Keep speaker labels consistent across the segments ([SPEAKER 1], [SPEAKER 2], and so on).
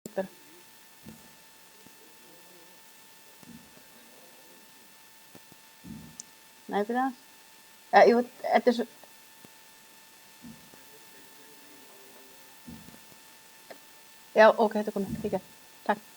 [SPEAKER 1] Espera. Nei, byrja aðeins. Jú, þetta er svo... Já, ok, þetta er komið. Ekki. Takk.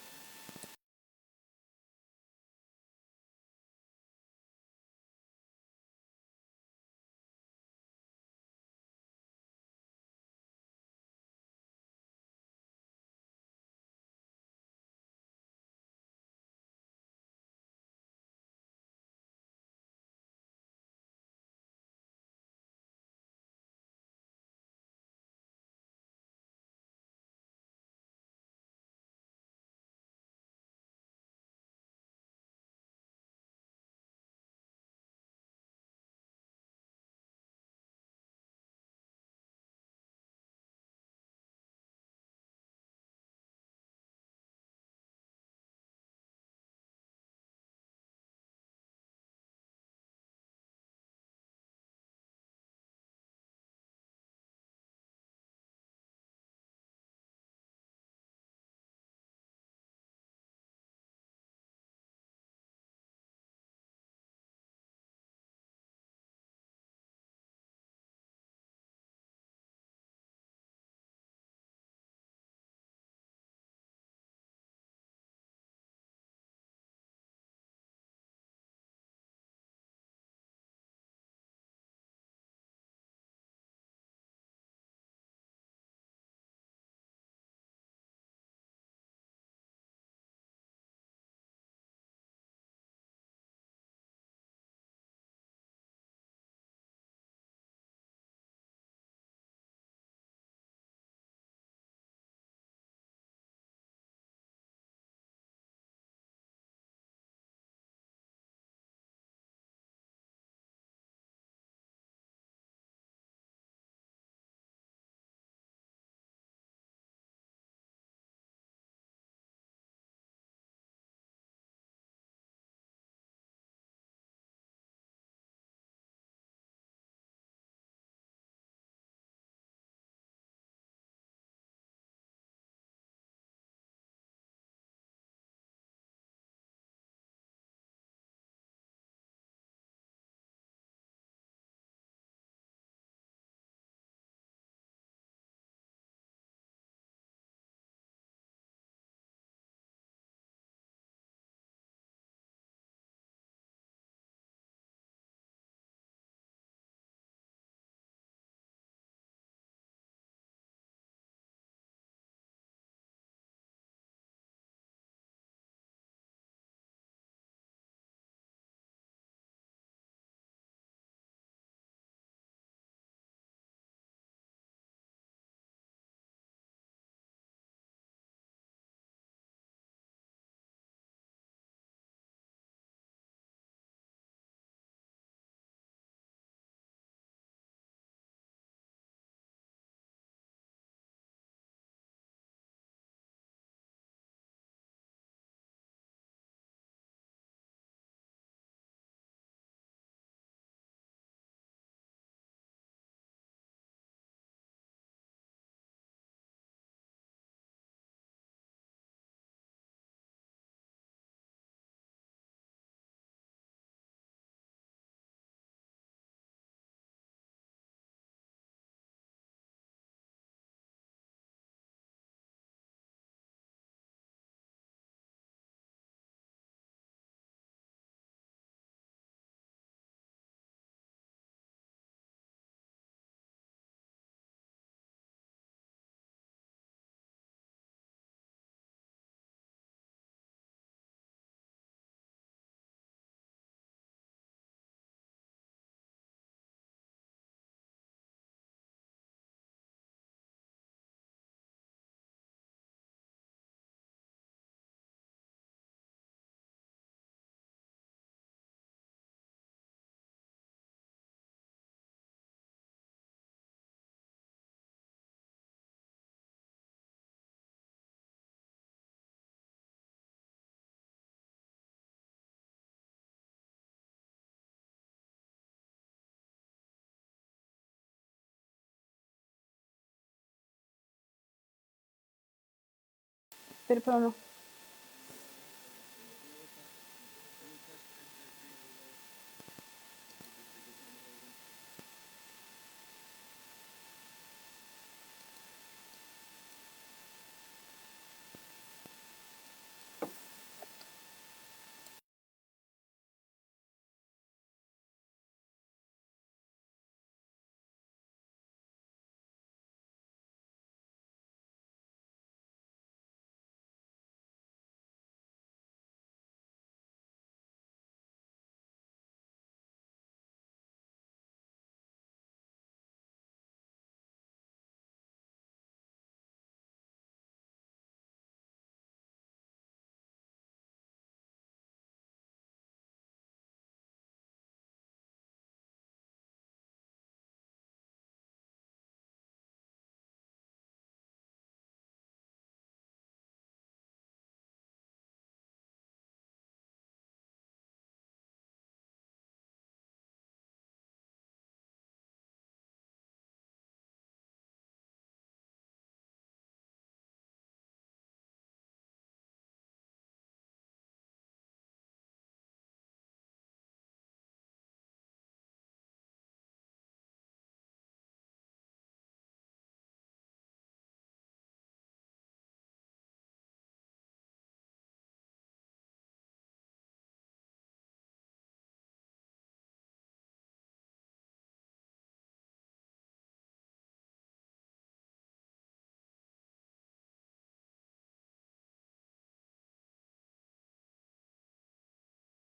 [SPEAKER 1] fyrir pröfuna.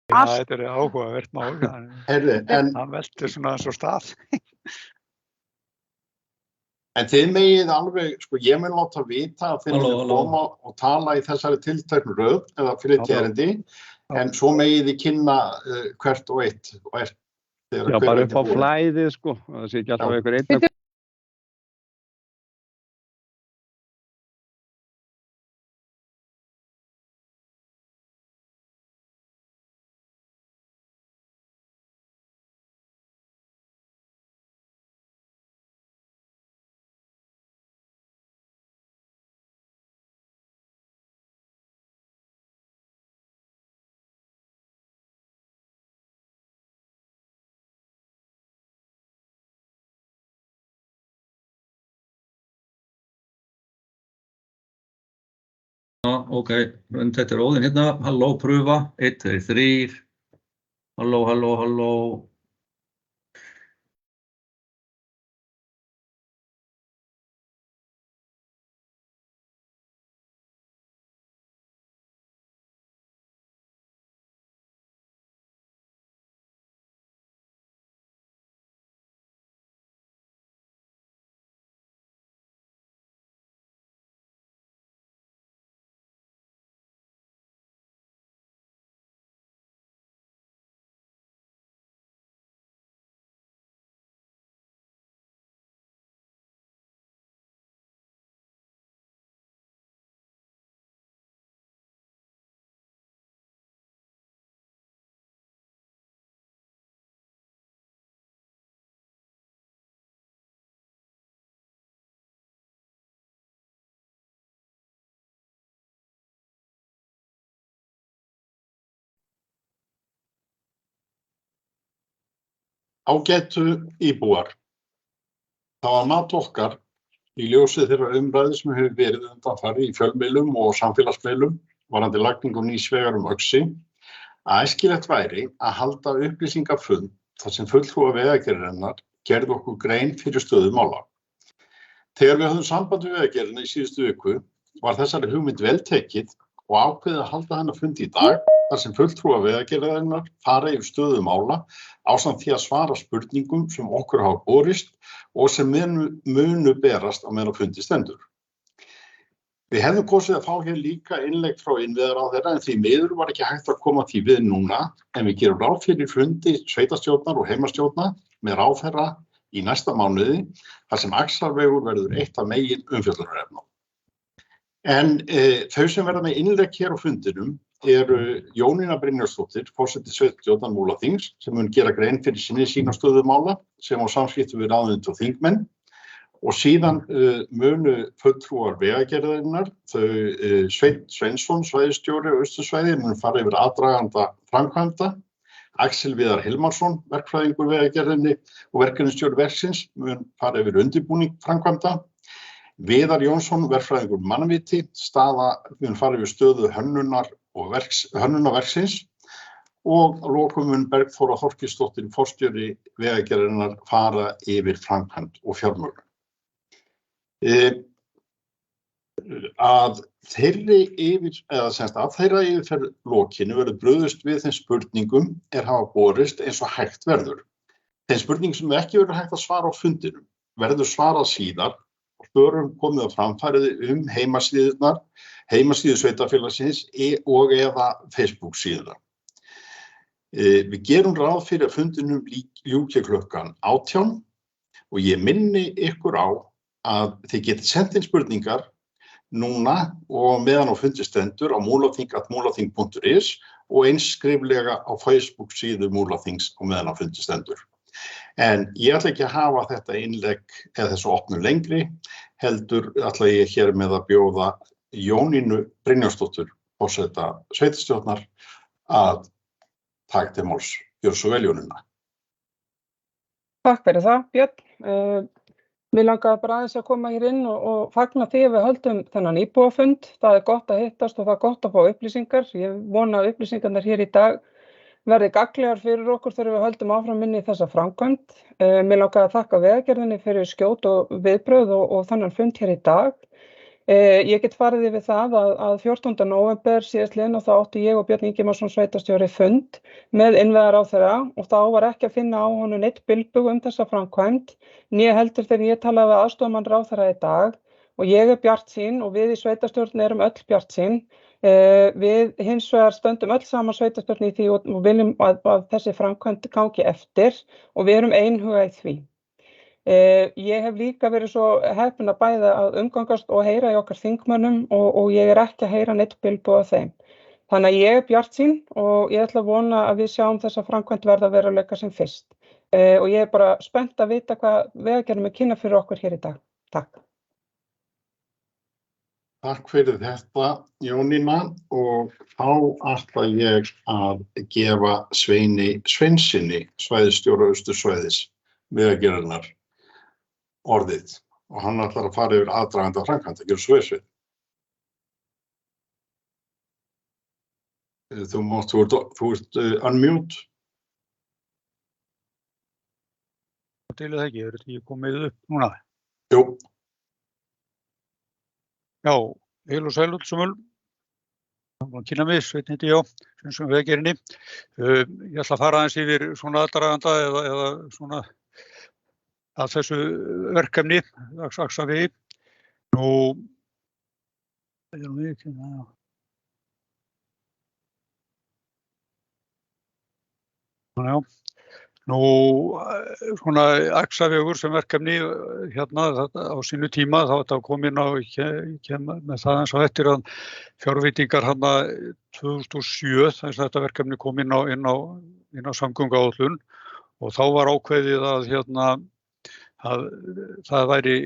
[SPEAKER 2] Já, þetta áhugavert mál.
[SPEAKER 3] Heyrðu, en
[SPEAKER 2] Hann veltur svona svo stað.
[SPEAKER 3] En þið megið alveg, sko, ég mun láta vita að þið
[SPEAKER 4] Halló.
[SPEAKER 3] koma og tala í þessari tilteknu röð eða flytja
[SPEAKER 2] Halló.
[SPEAKER 3] erindi, en svo megið þið kynna hvert og eitt og eitt.
[SPEAKER 5] Já, bara upp á flæðið, sko. Það sé ekki alltaf
[SPEAKER 3] Já.
[SPEAKER 5] einhver einn.
[SPEAKER 4] Ok, þetta Óðinn hérna, halló, pröfa, 1, 2, 3, halló, halló, halló.
[SPEAKER 3] Ágætu íbúar. Það var mat okkar í ljósi þeirra umræðu sem hefur verið undanfarið í fjölmiðlum og samfélagsmiðlum varðandi lagningu nýs vegar Öxi að æskilegt væri að halda upplýsingafund þar sem fulltrúar Vegagerðarinnar gerðu okkur grein fyrir stöðu mála. Þegar við höfðum samband við Vegagerðina í síðustu viku var þessari hugmynd vel tekið og ákveðið að halda hennar fund í dag þar sem fulltrúar Vegagerðarinnar fara yfir stöðu mála ásamt því að svara spurningum sem okkur hafa borist og sem munu berast á meðan á fundi stendur. Við hefðum kosið að fá hér líka innlegg frá innviðaráðherra en því miður var ekki hægt að koma því við núna en við gerum ráð fyrir fundi sveitarstjórnar og heimastjórnar með ráðherra í næsta mánuði þar sem Axarvegur verður eitt af megin umfjöllunarefnum. En þau sem verða með innlegg hér á fundinum eru Jónína Brynjarsdóttir, forseti sveitarstjórnar Múlaþings, sem mun gera grein fyrir sinni sýn á stöðu mála sem á samskiptum við ráðuneyti og þingmenn, Og síðan munu fulltrúar vegagerðarinnar, þau Sveinn Sveinsson, svæðisstjóri á Austursvæði, mun fara yfir aðdraganda framkvæmda. Axel Viðar Hilmarsson, verkfræðingur vegagerðinni og verkefnisstjóri verksins, mun fara yfir undirbúning framkvæmda. Viðar Jónsson, verkfræðingur mannviti, mun fara yfir stöðu hönnunar verksins. Og að lokum mun Bergþóra Þorkelsdóttir, forstjóri vegagerðarinnar, fara yfir framkvæmd og fjármögnun. Að þeirra yfirferð lokinu verður brugðist við þeim spurningum hafa borist eins og hægt verður. Þeim spurningum sem ekki verður hægt að svara á fundinum verður svarað síðar og svörum komið á framfæri heimasíðu sveitarfélagsins og eða Facebook síðuna. Við gerum ráð fyrir að fundinum ljúki klukkan 18 og ég minni ykkur á að þið getið sent inn spurningar núna og meðan á fundi stendur á múlaþing@múlaþing.is og eins skriflega á Facebook síðu Múlaþings og meðan á fundi stendur. En ég ætla ekki að hafa þetta innlegg eða þessu opnu lengri, heldur ætla ég hér með að bjóða Jónínu Brynjarsdóttur, forseta sveitarstjórnar, að taka til máls. Gjör svo vel, Jónína.
[SPEAKER 6] Takk fyrir það, Björn. Mér langaði bara aðeins að koma hér inn og fagna því að við höldum þennan íbúafund. Það gott að hittast og það gott að fá upplýsingar. Ég vona að upplýsingarnar hér í dag verði gagnlegar fyrir okkur þegar við höldum áfram inn í þessa framkvæmd. Mér langaði að þakka vegagerðinni fyrir skjót og viðbrögð og þennan fund hér í dag. Ég get farið yfir það að 14. nóvember síðastliðinn og þá átti ég og Björn Ingimarsson sveitarstjóri fund með innviðaráðherra og þá var ekki að finna á honum neitt bilbug þessa framkvæmd, né heldur þegar ég talaði við aðstoðarmann ráðherra í dag og ég bjartsýn og við í sveitarstjórn erum öll bjartsýn. Við hins vegar stöndum öll saman sveitarstjórn í því og viljum að þessi framkvæmd gangi eftir og við erum einhuga í því. Ég hef líka verið svo heppin að bæða að umgangast og heyra í okkar þingmönnum og ég ekki að heyra neitt bilbug af þeim. Þannig að ég bjartsýn og ég ætla að vona að við sjáum þessa framkvæmd verða veruleika sem fyrst. Og ég bara spennt að vita hvað vegagerðin kynna fyrir okkur hér í dag. Takk.
[SPEAKER 3] Takk fyrir þetta, Jónína, og þá ætla ég að gefa Sveini Sveinssyni, svæðisstjóra Austursvæðis, vegagerðarinnar, orðið og hann ætlar að fara yfir aðdraganda framkvæmda. Gjörðu svo vel, Sveinn. Þú ert unmute.
[SPEAKER 2] Til það ekki, er þetta ekki komið upp núna?
[SPEAKER 3] Jú.
[SPEAKER 2] Já, heil og sæl öllsumul. Það var að kynna mig, Sveinn heiti ég, sem vegagerðinni. Ég ætla að fara aðeins yfir svona aðdraganda eða svona að þessu verkefni, Axavegi. Svona Axavegur sem verkefni hérna á sínu tíma, þá þetta kom inn á, kem með það eins og eftir að fjárveitingar hérna 2007, þess að þetta verkefni kom inn á samgönguáætlun og þá var ákveðið að hérna að það væri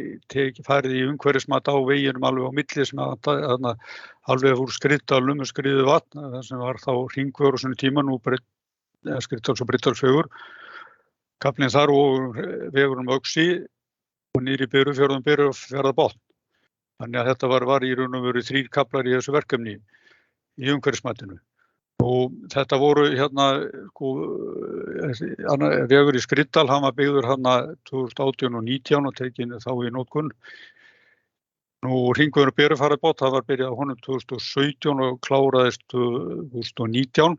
[SPEAKER 2] farið í umhverfismat á veginum alveg á milli sem alveg úr Skriðdalnum og Skriðuvatn, það sem var þá hringvegur á svona tíma, nú Skriðdals og Breiðdalsvegur, kaflinn þar og vegurinn Öxi og niður í Berufjörðum Berufjarðarbotn. Þannig að þetta var í raun og veru 3 kaflar í þessu verkefni í umhverfismatinu. Og þetta voru hérna, vegur í Skriðdal, hann var byggður hérna 2018 og 19 og tekinn þá í notkun. Nú hringvegurinn Berufjarðarbotn, það var byrjað á honum 2017 og kláraðist 2019.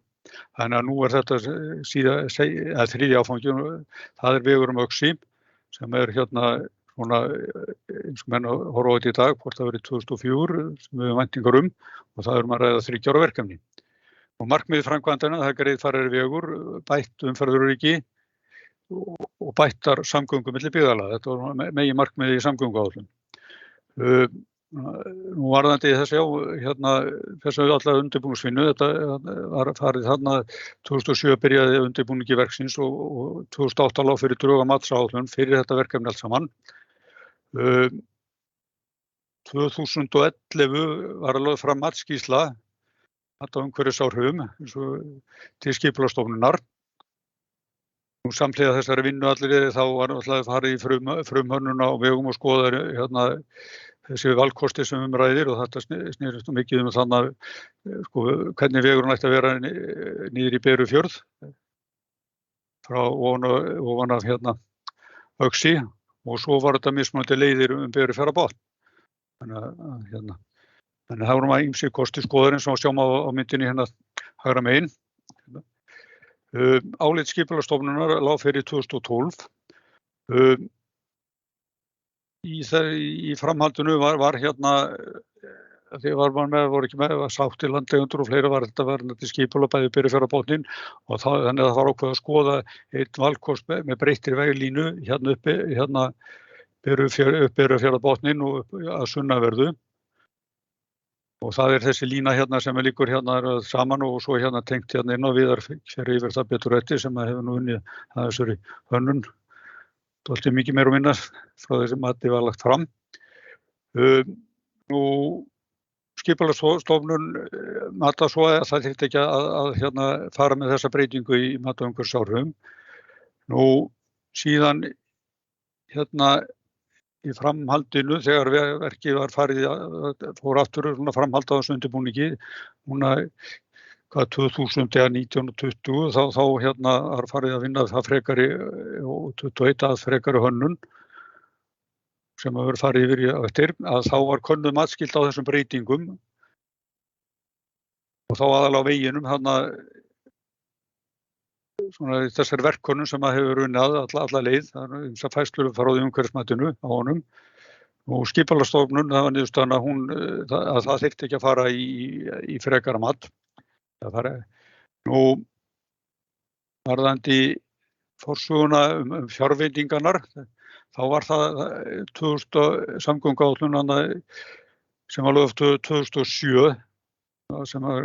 [SPEAKER 2] Þannig að nú þetta þriðja áfangi, það vegurinn Öxi, sem hérna svona, eins og menn horfa á þetta í dag, hvort það verið 2004, sem við væntingar og það að ræða 3 ára verkefni. Og markmiðið framkvæmdanna, það greiðfærar vegur, bætt umferðaröryggi og bættar samgöngur milli byggðarlaga. Þetta var megin markmiðið í samgönguáætlun. Nú varðandi þessu allar undirbúningsvinnu, þetta var farið þarna 2007 byrjaði undirbúningi verksins og 2008 lá fyrir drög að matsáætlun fyrir þetta verkefni allt saman. 2011 var lögð fram matsskýrsla mat á umhverfisáhrifum til Skipulagsstofnunar. Nú samhliða þessari vinnu allri þá var alltaf farið í frumhönnun á vegum og skoðað þessi valkosti sem ræðir og þetta snerist mikið þannig hvernig vegurinn ætti að vera niður í Berufjörð frá ofan af Öxi og svo var þetta mismunandi leiðir Berufjarðarbotn. Þannig að það voru ýmsir kostir skoðarinn sem sjáum á myndinni hægra megin. Álit Skipulagsstofnunar lá fyrir 2012. Í framhaldinu var voru ekki með sátt í landeigendur og fleira var þetta verðandi skipulag bæði Berufjarðarbotninn og þannig að það var ákveðið að skoða einn valkost með breyttri veglínu uppi Berufjarðarbotninn og að Sunnaverðu. Og það þessi lína sem liggur saman og svo tengt inn á Viðar fer yfir það betur eftir sem hefur nú unnið að þessari hönnun. Dálítið mikið meira og minna frá þessi mati var lagt fram. Nú Skipulagsstofnun mata svo að það þyrfti ekki að fara með þessa breytingu í mat á umhverfisáhrifum. Nú síðan í framhaldinu þegar verkið var fór aftur framhald á þessu undirbúningi núna 2019 og 2020 þá var farið að vinna það frekari og 21 að frekari hönnun sem hefur farið yfir eftir að þá var könnuð matsskýrt á þessum breytingum og þá aðalega á veginum þessar verkkönnun sem hefur unnið alla leið, það ýmsar færslur frá því umhverfismatinu á honum og Skipulagsstofnun, það var niðurstaðan að það þyrfti ekki að fara í frekara mat. Nú varðandi forsöguna fjárveitingarnar, þá var það 2000 samgönguáætlun sem var lögð 2007 sem var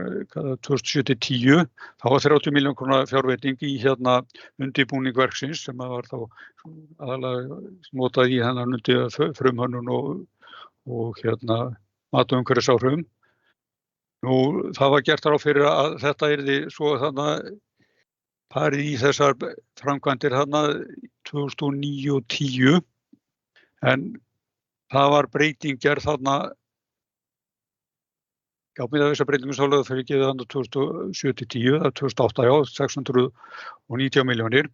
[SPEAKER 2] 2007-10 þá var 30 milljón króna fjárveiting í undirbúning verksins sem var þá aðalega notað í undir frumhönnun og mat á umhverfisáhrifum. Nú það var gert ráð fyrir að þetta yrði svo farið í þessar framkvæmdir 2009 og 10 en það var breyting gerð með þessar breytingum svo lögðu fyrir gefið 2007-10, 2008 619 milljónir.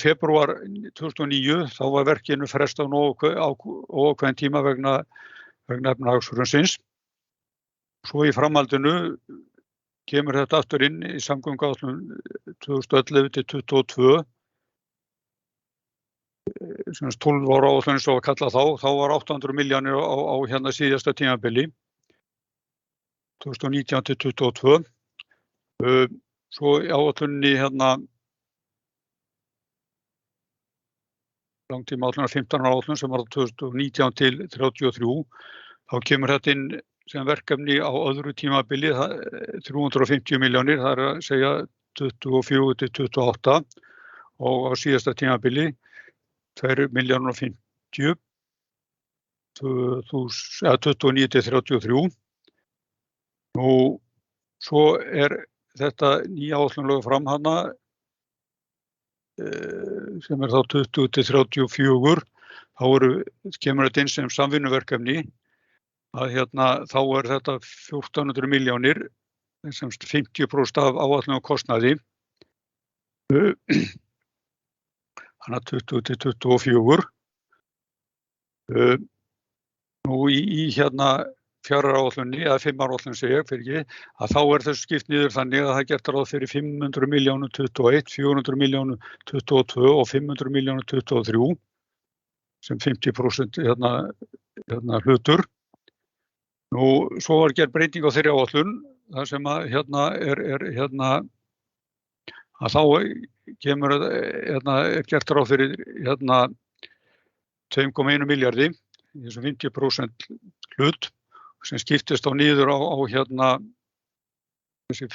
[SPEAKER 2] Febrúar 2009 þá var verkinu frestað óákveðinn tíma vegna efnahagshrunsins. Svo í framhaldinu kemur þetta aftur inn í samgönguáætlun 2011-22 sem 12 ára áætlun svo að kalla þá var 800 milljónir á síðasta tímabili 2019-22. Svo í áætlunni langtímaáætlun 15 ára áætlun sem var 2019-33 þá kemur þetta inn sem verkefni á öðru tímabili 350 milljónir, það að segja 24-28 og á síðasta tímabili 2.050 29-33. Nú, svo þetta nýja áætlun lögð fram sem þá 20-34, þá kemur þetta inn sem samvinnuverkefni að þá þetta 1400 milljónir, sem 50% af áætlun og kostnaði, þannig að 20-24. Nú í fjáraráætlunni, eða 5 ára áætlun segi ég, fyrir ekki, að þá þessu skipt niður þannig að það gert ráð fyrir 500 milljónum 21, 400 milljónum 22 og 500 milljónum 23, sem 50% hlutur. Nú, svo var gerð breyting á þeirri áætlun, þar sem að að þá kemur gert ráð fyrir 2,1 milljarði, þessum 50% hlut, sem skiptist á niður á þessi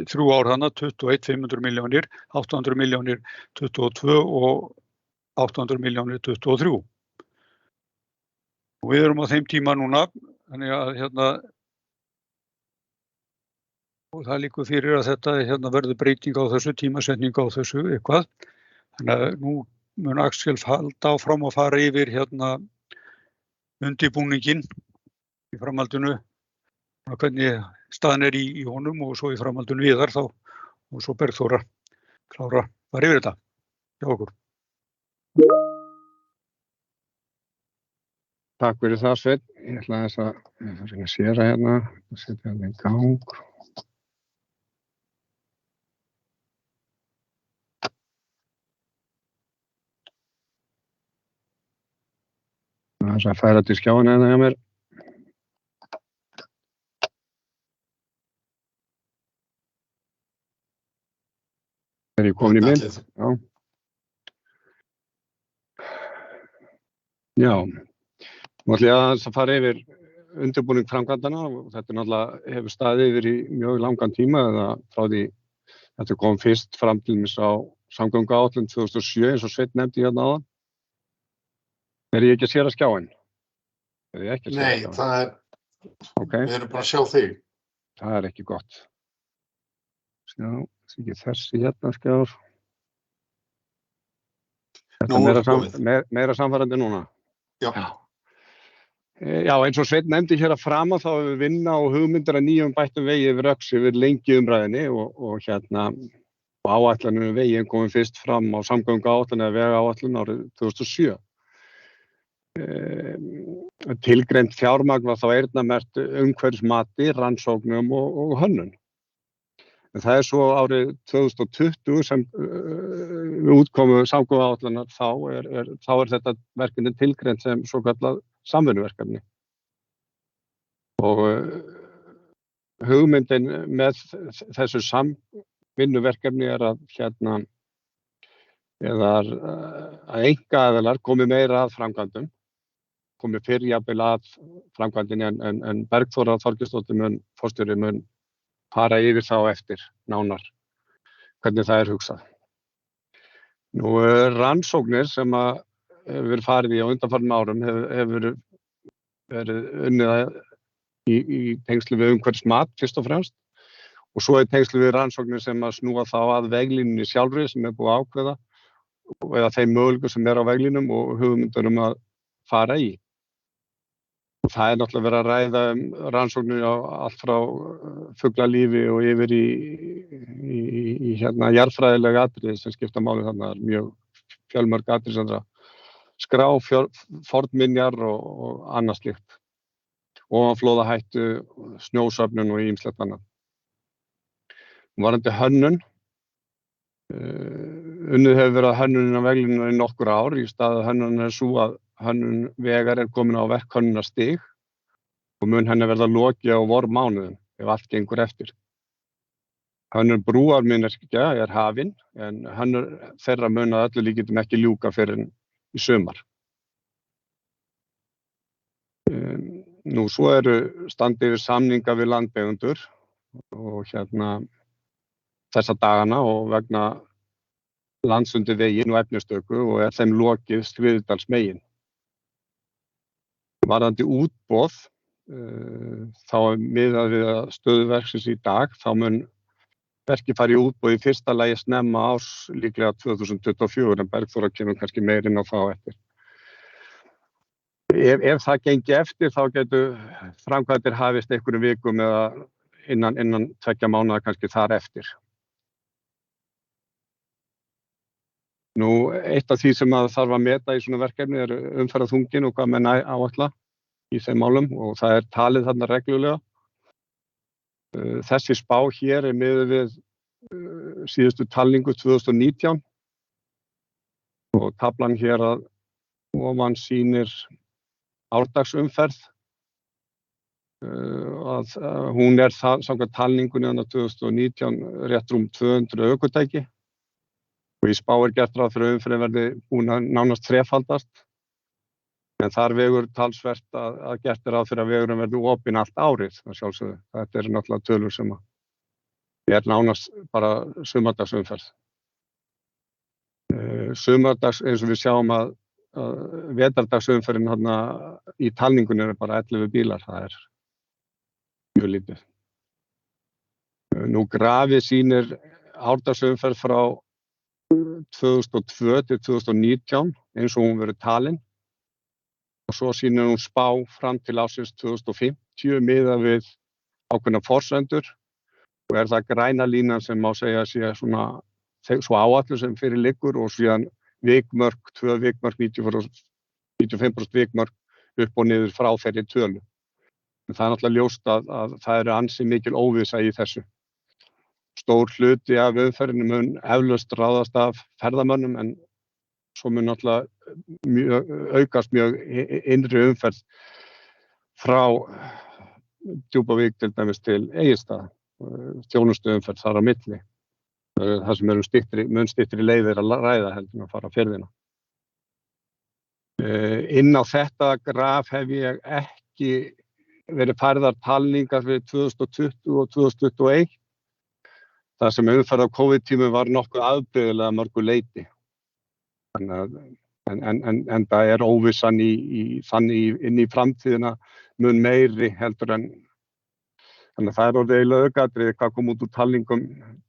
[SPEAKER 2] 3 ár 21, 500 milljónir, 800 milljónir 22 og 800 milljónir 23. Og við erum á þeim tíma núna, þannig að og það liggur fyrir að þetta verður breyting á þessu, tímasetning á þessu eitthvað. Þannig að nú mun Axel halda áfram og fara yfir undirbúninginn í framhaldinu, hvernig staðan í honum og svo í framhaldinu Viðar þá og svo Bergþóra klára bara yfir þetta hjá okkur.
[SPEAKER 5] Takk fyrir það, Sveinn. Ég ætla að séra hérna, setja hérna í gang. Það að færa til skjána hérna hjá mér. Er ég komin í mynd? Já. Já. Nú ætla ég að fara yfir undirbúning framkvæmdanna og þetta náttúrulega hefur staðið yfir í mjög langan tíma eða frá því þetta kom fyrst fram til mis á samgönguáætlun 2007 eins og Sveinn nefndi hérna áðan. Er ég ekki að séra skjáinn? Er ég ekki að séra skjáinn?
[SPEAKER 3] Nei, það
[SPEAKER 5] Okay.
[SPEAKER 3] Við erum bara að sjá þig.
[SPEAKER 5] Það er ekki gott. Sjá, ekki þessi hérna skjár. Þetta meira samfærandi núna.
[SPEAKER 3] Já.
[SPEAKER 5] Já, eins og Sveinn nefndi hér að framan þá hefur við vinna og hugmyndir að nýjum bættum vegi yfir Öxi yfir lengi umræðinni og áætlaninu veginn komum fyrst fram á samgönguáætlun eða vegaáætlun árið 2007. Tilgreint fjármagn var þá eyrnamerkt umhverfismati, rannsóknum og hönnun. En það er svo árið 2020 sem við útkomu samgönguáætlunar þá er þetta verkefni tilgreint sem svokallað samvinnuverkefni. Og hugmyndin með þessu samvinnuverkefni er að einkaaðilar komi meira að framkvæmdum, komi fyrr jafnvel að framkvæmdinni en Bergþóra Þorgeirsdóttir forstjóri mun fara yfir þá eftir nánar hvernig það er hugsað. Nú rannsóknir sem að hefur verið farið í á undanfarnum árum hefur verið unnið í tengslu við umhverfismat fyrst og fremst og svo í tengslu við rannsóknir sem að snúa þá að veglínunni sjálfri sem er búið að ákveða eða þeim möguleikum sem er á veglínum og hugmyndir að fara í. Og það er náttúrulega verið að ræða rannsóknir á allt frá fuglalífi og yfir í jarðfræðilega atriði sem skipta máli þarna mjög fjölmörg atriði sem skrá fornminjar og annað slíkt. Ofanflóðahættu, snjósöfnun og ýmislegt annað. Varðandi hönnun, unnið hefur verið að hönnunin á veglínunni í nokkur ár í stað hönnunin er svo að hönnun vegar er komin á verkhönnunarstig og mun henni verða lokið á vormánuðum ef allt gengur eftir. Hönnun brúarmannvirkja er hafin en hönnun þeirra mun að öllu líkindum ekki ljúka fyrr en í sumar. Nú svo eru standi yfir samninga við landeigendur og þessa dagana og vegna landsundi veginn og efnistöku og er þeim lokið Skriðdalsmegin. Varðandi útboð, þá miðað við stöðuverksins í dag, þá mun verkið fara í útboð í fyrsta lagi snemma árs líklega 2024 en Bergþóra kemur kannski meir inn á þá eftir. Ef það gengi eftir þá getur framkvæmdir hafist einhverjum vikum eða innan 2 mánaða kannski þar eftir. Nú, eitt af því sem að þarf að meta í svona verkefni er umferðarþungin og hvað menn áætla í þeim málum og það er talið þarna reglulega. Þessi spá hér er miðað við síðustu talningu 2019 og taflan hér að ofan sýnir árdagsumferð að hún er samkvæmt talningunni 2019 rétt rúm 200 ökutæki og í spá er gert ráð fyrir umferðin verði búin að nánast þrefaldast en þar vegur talsvert að gert ráð fyrir að vegurinn verði opinn allt árið að sjálfsögðu. Þetta er náttúrulega tölur sem er nánast bara sumardagsumferð. Sumardags eins og við sjáum að vetrardagsumferðin þarna í talningunni eru bara 11 bílar, það er mjög lítið. Nú grafið sýnir árdagsumferð frá 2002 til 2019 eins og hún verið talin og svo sýnir hún spá fram til ársins 2050 miðað við ákveðnar forsendur og það græna línan sem má segja sé svona svo áætlun sem fyrir liggur og síðan vikmörk, 2 vikmörk, 95% vikmörk upp og niður frá þeirri tölu. En það er náttúrulega ljóst að það eru ansi mikil óvissa í þessu. Stór hluti af umferðinni mun eflaust ráðast af ferðamönnum en svo mun náttúrulega aukast mjög innri umferð frá Djúpavík til dæmis til Egilsstaða, þjónustuumferð þar á milli. Það sem mun styttri leiðir að ræða heldur en að fara firðina. Inn á þetta graf hef ég ekki verið færðar talningar fyrir 2020 og 2021. Það sem umferð á COVID-tímu var nokkuð afbrigðilega mörgu leyti. En það er óvissan þannig inn í framtíðina mun meiri heldur en þannig að það er orðið eiginlega aukaatriði hvað kom út úr talningum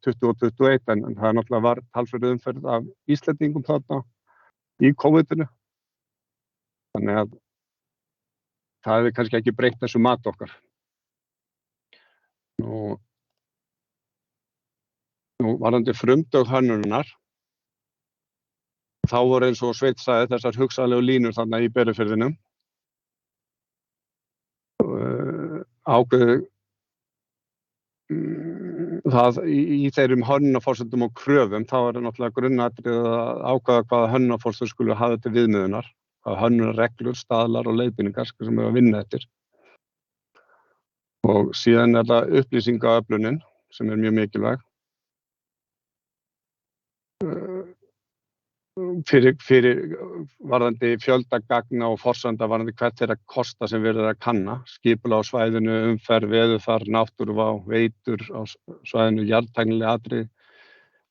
[SPEAKER 5] 20 og 21 en það náttúrulega var talsverð umferð af Íslendingum þarna í COVID-inu. Þannig að það hefði kannski ekki breytt þessu mat okkar. Nú varðandi frumdög hönnunar, þá voru eins og Sveinn sagði þessar hugsanlegu línur þarna í Berufirðinum. Ákveðið það í þeirrum hönnunarforsendum og kröfum, þá er náttúrulega grunnatriðið að ákveða hvaða hönnunarforsendum skulu hafa til viðmiðunar, hvaða hönnunarreglur, staðlar og leiðbeiningar sem við að vinna eftir. Og síðan er það upplýsingaöflunin sem er mjög mikilvæg. Fyrir varðandi fjöldagagna og forsenda varðandi hvert þeirra kosta sem verið að kanna, skipulag á svæðinu, umferð, veðurfar, náttúruvá, veitur á svæðinu, jarðtæknileg atriði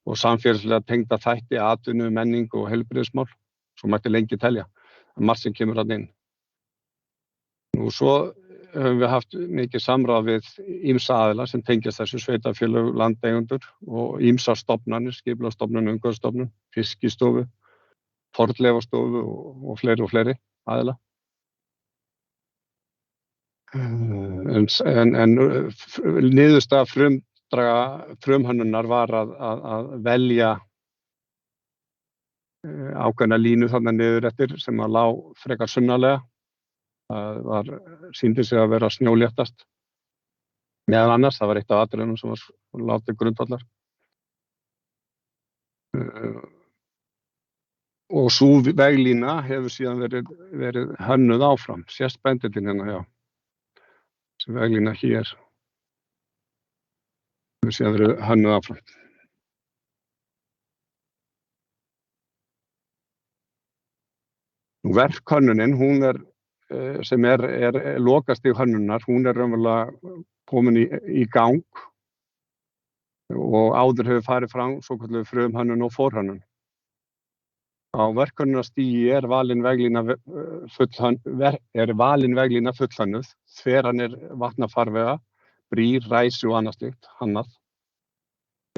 [SPEAKER 5] og samfélagslega tengda þætti, atvinnu, menning og heilbrigðismál, svo mætti lengi telja, margt sem kemur þarna inn. Nú svo höfum við haft mikið samráð við ýmsa aðila sem tengjast þessu sveitarfélög, landeigendur og ýmsar stofnanir, skipulagsstofnun, umhverfisstofnun, Fiskistofu, fornleifastofu og fleiri aðila. En niðurstaða frumhönnunar var að velja ákveðna línu þarna niður eftir sem að lá frekar sunnalega. Það sýndi sig að vera snjóléttast. Meðal annars, það var eitt af atriðunum sem var látið grundvallar. Og sú veglína hefur síðan verið hönnuð áfram. Sést bendillinn hérna, já. Þessi veglína hér hefur síðan verið hönnuð áfram. Verkhönnunin, hún sem lokastig hönnunar, hún raunverulega komin í gang og áður hefur farið fram svokölluð frumhönnun og forhönnun. Á verkhönnunarstigi valin veglína fullhönnuð, þveranir vatnafarvega, brýr, ræsi og annað slíkt hannað.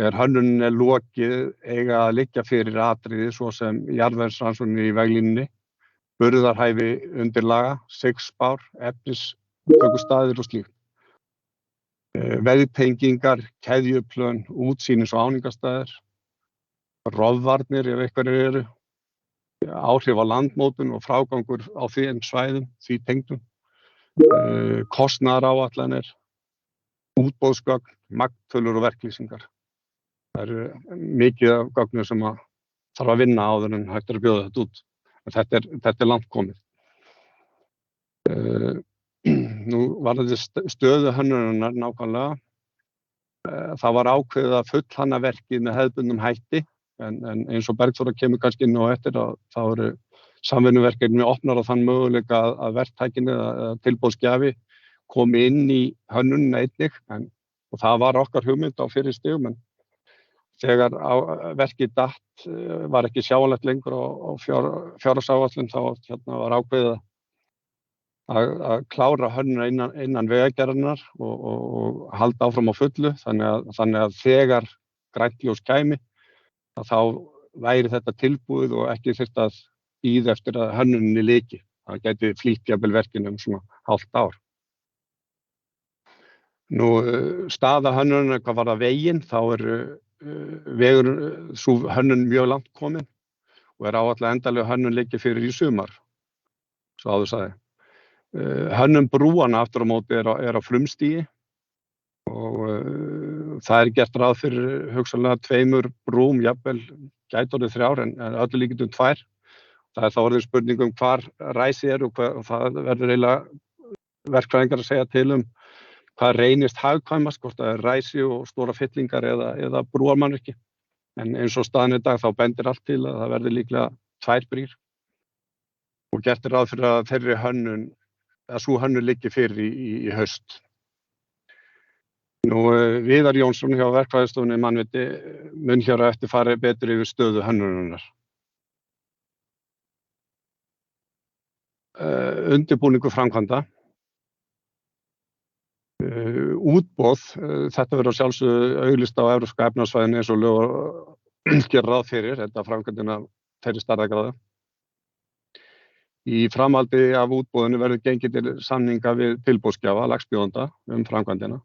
[SPEAKER 5] Þegar hönnunin lokið eiga að liggja fyrir atriði svo sem jarðvegsrannsóknir í veglínunni, burðarhæfi undirlaga, sigspár, efnistökustaðir og slíkt. Vegtengingar, keðjuplön, útsýnis- og áningarstaðir, rofvarnir ef einhverjir eru, áhrif á landmótun og frágangur á þeim svæðum, því tengdum, kostnaðaráætlanir, útboðsgögn, magntölur og verklýsingar. Það eru mikið af gögnum sem þarf að vinna áður en hægt að bjóða þetta út. Þetta langt komið. Nú var þetta stöðu hönnunarinnar nákvæmlega. Það var ákveðið að fullhanna verkið með hefðbundnum hætti, en eins og Bergþóra kemur kannski inn á eftir að það eru samvinnuverkefni opnar á þann möguleika að verktækinu eða tilboðsgjafi komi inn í hönnunina einnig, og það var okkar hugmynd á fyrri stigum, en þegar verkið datt var ekki sjáanlegt lengur á fjárhagsáætlun, þá var ákveðið að klára hönnun innan vegagerðarinnar og halda áfram á fullu, þannig að þegar grænt ljós kæmi að þá væri þetta tilbúið og ekki þyrfti að bíða eftir að hönnuninni lyki. Það gæti flýtt jafnvel verkinu svona hálft ár. Nú, staða hönnunar hvað varðar veginn, þá vegur sú hönnun mjög langt komin og áætlað endanlega hönnun liggi fyrir í sumar, svo áður sagði. Hönnun brúanna aftur á móti er á frumstigi og það gert ráð fyrir hugsanlega 2 brúm, jafnvel gæti orðið 3 en öllu líkindum 2. Það þá orðið spurning hvar ræsi og það verður eiginlega verkfræðingar að segja til hvað reynist hagkvæmast, hvort það ræsi og stóra fyllingar eða brúarmannvirki. En eins og staðan í dag þá bendir allt til að það verður líklega 2 brýr og gert ráð fyrir að þeirri hönnun að sú hönnun liggi fyrir í haust. Nú, Viðar Jónsson hjá verkfræðistofunni Mannviti mun hér á eftir fara betur yfir stöðu hönnunarinnar. Undirbúningur framkvæmda. Útboð, þetta verður sjálfsögðu auglýst á Evrópska efnahagssvæðinu eins og lög gera ráð fyrir, þetta framkvæmdina þeirri stærðargráðu. Í framhaldi af útboðinu verður gengið til samninga við tilboðsgjafa, lagsbjóðanda framkvæmdina.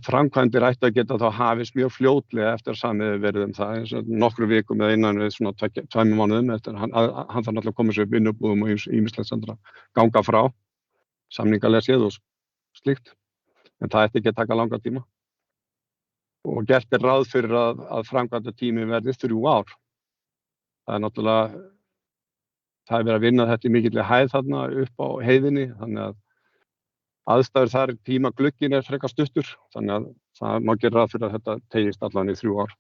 [SPEAKER 5] Framkvæmdir ættu að geta þá hafist mjög fljótlega eftir að samið verið það, eins og nokkru vikum eða innan við svona 2 mánuðum eftir hann þarf náttúrulega að koma sér upp vinnubúðum og ýmislegt sem ganga frá, samningalega séð og slíkt, en það ætti ekki að taka langa tíma. Og gert ráð fyrir að framkvæmdatími verði 3 ár. Það náttúrulega það verið að vinna þetta í mikilli hæð þarna upp á heiðinni, þannig að aðstæður þar tímaglugginn frekar stuttur, þannig að það má gera ráð fyrir að þetta tegist allan í 3 ár.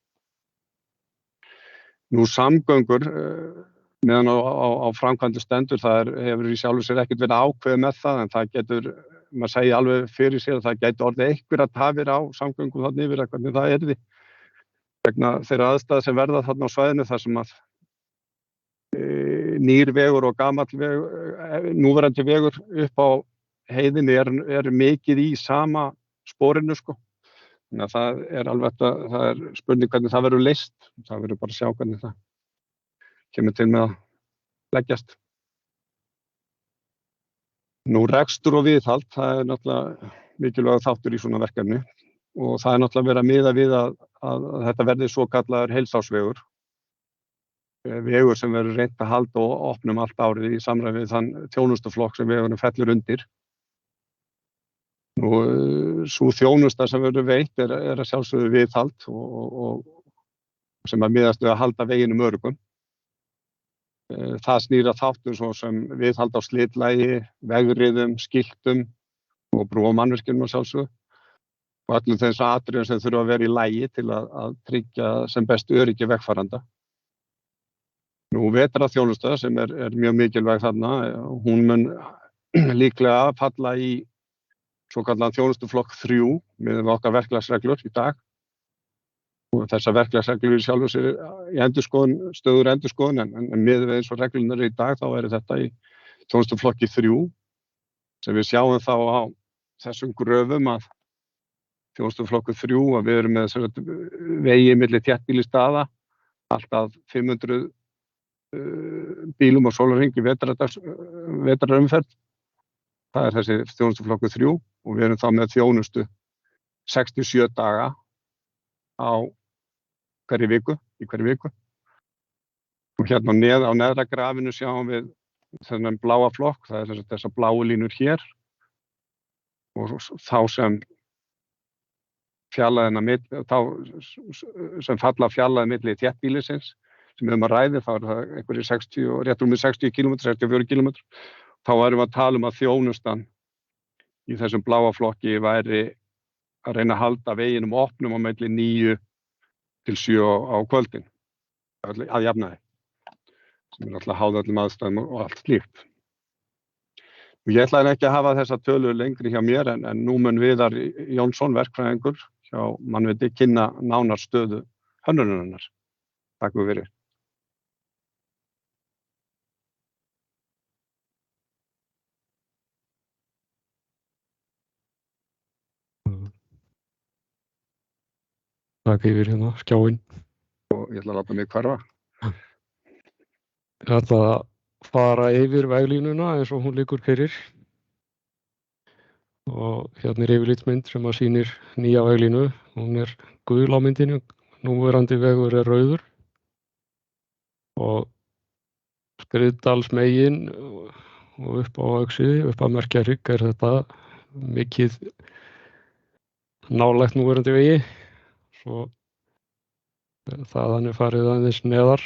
[SPEAKER 5] Nú samgöngur, meðan á framkvæmdu stendur, það hefur í sjálfu sér ekkert verið ákveðið með það, en það getur, maður segja alveg fyrir sér að það getur orðið einhverjar tafir á samgöngum þarna yfir, hvernig það yrði. Vegna þeirra aðstæða sem verða þarna á svæðinu, þar sem að nýr vegur og gamall vegur, núverandi vegur upp á heiðinni er mikið í sama sporinu sko. Þannig að það alveg það spurning hvernig það verður leyst. Það verður bara að sjá hvernig það kemur til með að leggjast. Nú rekstur og viðhald, það náttúrulega mikilvægur þáttur í svona verkefni og það náttúrulega verið að miða við að þetta verði svokallaður heilsársvegur. Vegur sem verður reynt að halda og opnum allt árið í samræmi við þann þjónustuflokk sem vegurinn fellur undir. Nú, sú þjónusta sem verður veitt er að sjálfsögðu viðhald og sem að miðast við að halda veginum öruggum. Það snýr að þáttum svo sem viðhald á slitlagi, vegriðum, skiltum og brú- og mannvirkjum að sjálfsögðu. Og öllum þessu atriðum sem þurfa að vera í lagi til að tryggja sem best öryggi vegfarenda. Nú, vetrarþjónusta sem er mjög mikilvæg þarna, hún mun líklega falla í svokallaðan þjónustuflokk 3 með okkar verklagsreglur í dag. Og þessar verklagsreglur í sjálfu sér í endurskoðun, stöðugur endurskoðun, en með eins og reglunar í dag þá þetta í þjónustuflokki 3 sem við sjáum þá á þessum gröfum að þjónustuflokku 3 að við erum með vegi milli þéttbýlisstaða, alltaf 500 bílum og sólarhring í vetrarumferð. Það þessi þjónustuflokkur 3 og við erum þá með þjónustu 67 daga á hverri viku. Og hérna á neðra grafinu sjáum við þennan bláa flokk, það þessar bláu línur hér og þá sem falla fjarlægðina milli þéttbýlisins sem við að ræði, þá það einhverjir 60 og rétt rúmir 60 km, 64 km. Þá erum við að tala að þjónustan í þessum bláa flokki væri að reyna að halda veginum opnum á milli 9 til 7 á kvöldin, að jafnaði, sem alltaf háð öllum aðstæðum og allt slíkt. Og ég ætlaði ekki að hafa þessa tölu lengri hjá mér, en nú mun Viðar Jónsson, verkfræðingur hjá Mannviti kynna nánar stöðu hönnunarinnar. Takk fyrir.
[SPEAKER 7] Takk yfir hérna skjáinn.
[SPEAKER 5] Og ég ætla að láta mig hverfa.
[SPEAKER 7] Ég ætla að fara yfir veglínuna eins og hún liggur fyrir. Og hérna yfirlitsmynd sem að sýnir nýja veglínu. Hún gul á myndinu, núverandi vegur rauður. Og Skriðdalsmegin og upp á Öxi, upp að Merkjahrygg þetta mikið nálægt núverandi vegi. Svo þaðan farið aðeins neðar,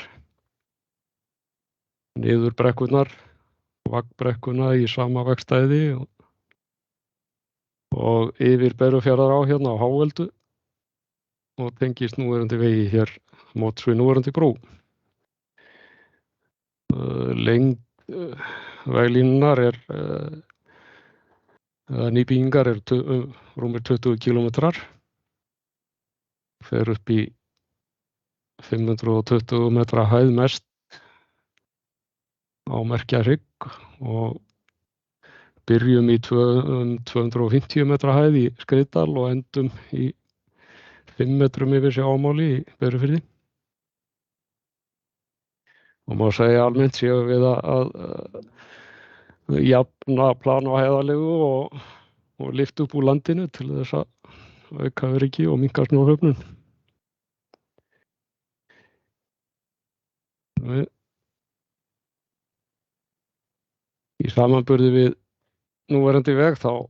[SPEAKER 7] niður brekkurnar, vagnbrekkuna í sama vegstæði og yfir Berufjarðará hérna á Háveldu og tengist núverandi vegi hér móts við núverandi brú. Lengd veglínunar nýbyggingar rúmir 20 kilometrar. Fer upp í 520 metra hæð mest á Merkjahrygg og byrjum í 250 metra hæð í Skriðdal og endum í 5 metrum yfir sjávarmáli í Berufirði. Og má segja almennt séu við að jafna plan á heiðarlegu og lyfta upp úr landinu til þess að auka öryggi og minnka snjóhröfnun. Í samanburði við núverandi veg þá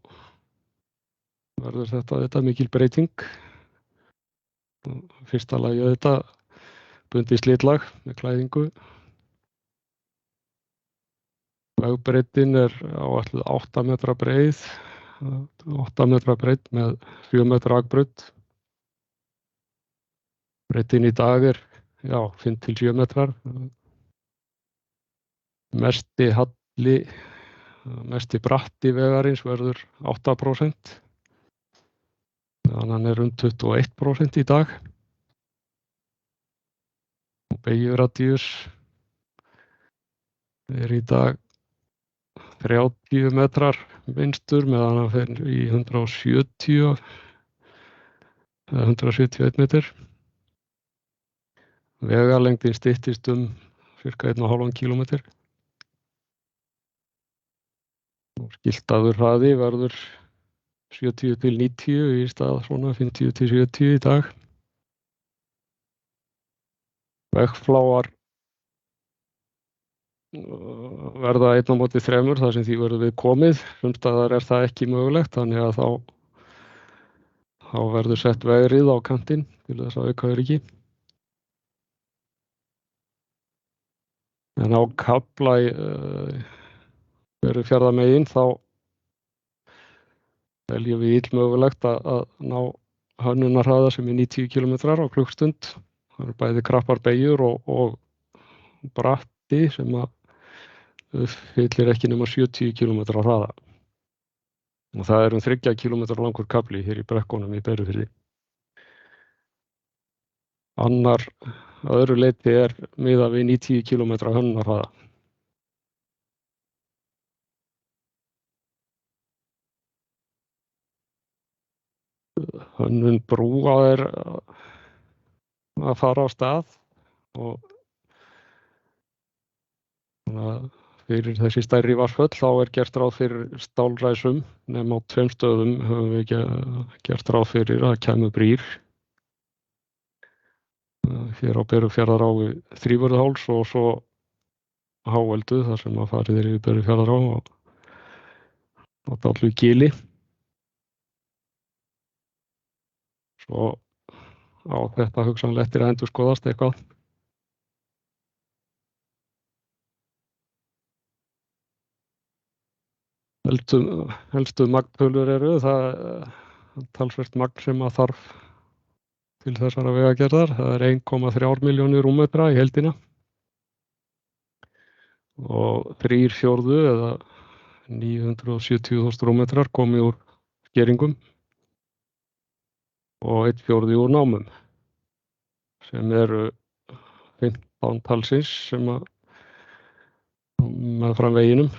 [SPEAKER 7] verður þetta mikil breyting. Fyrsta lagi þetta bundið slitlag með klæðingu. Vegbreiddin áætluð 8 metra breið, 8 metra breidd með 7 metra akbraut. Breiddin í dag 5 til 7 metrar. Mesti bratti vegarins verður 8%. Þannig hann 21% í dag. Og beygjuradíus í dag 30 metrar minnstur meðan hann fer í 171 metr. Vegalengdin styttist sirka 1,5 kilometr. Skiltaður hraði verður 70 til 90 í stað svona 50 til 70 í dag. Vegfláar verða 1 á móti 3 þar sem því verður við komið. Sums staðar það ekki mögulegt, þannig að þá verður sett vegrið á kantinn til þess að auka öryggi. En á kafla Berufjarðarmegin þá teljum við illmögulegt að ná hönnunarhraða sem 90 km á klukkstund. Það eru bæði krappar beygjur og bratti sem að fyllir ekki nema 70 km hraða. Og það 3 km langur kafli hér í brekkunum í Berufirði. Að öðru leyti miðað við 90 km hönnunarhraða. Hönnun brúa að fara á stað og fyrir þessi stærri vatnsföll þá gert ráð fyrir stálræsum, nema á 2 stöðum höfum við gert ráð fyrir að kæmu brýr. Hér á Berufjarðará við Þrívörðuháls og svo Háveldu þar sem að farið yfir Berufjarðará og Dallu Gili. Svo á þetta hugsanlega eftir að endurskoðast eitthvað. Helstu magntölur það talsvert magn sem að þarf til þessara vegagerðar. Það 1,3 milljónir rúmmetra í heildina og 3/4 eða 970.000 rúmmetrar komið úr skeringum. og 1/4 úr námum sem eru 15 talsins sem að meðfram veginum.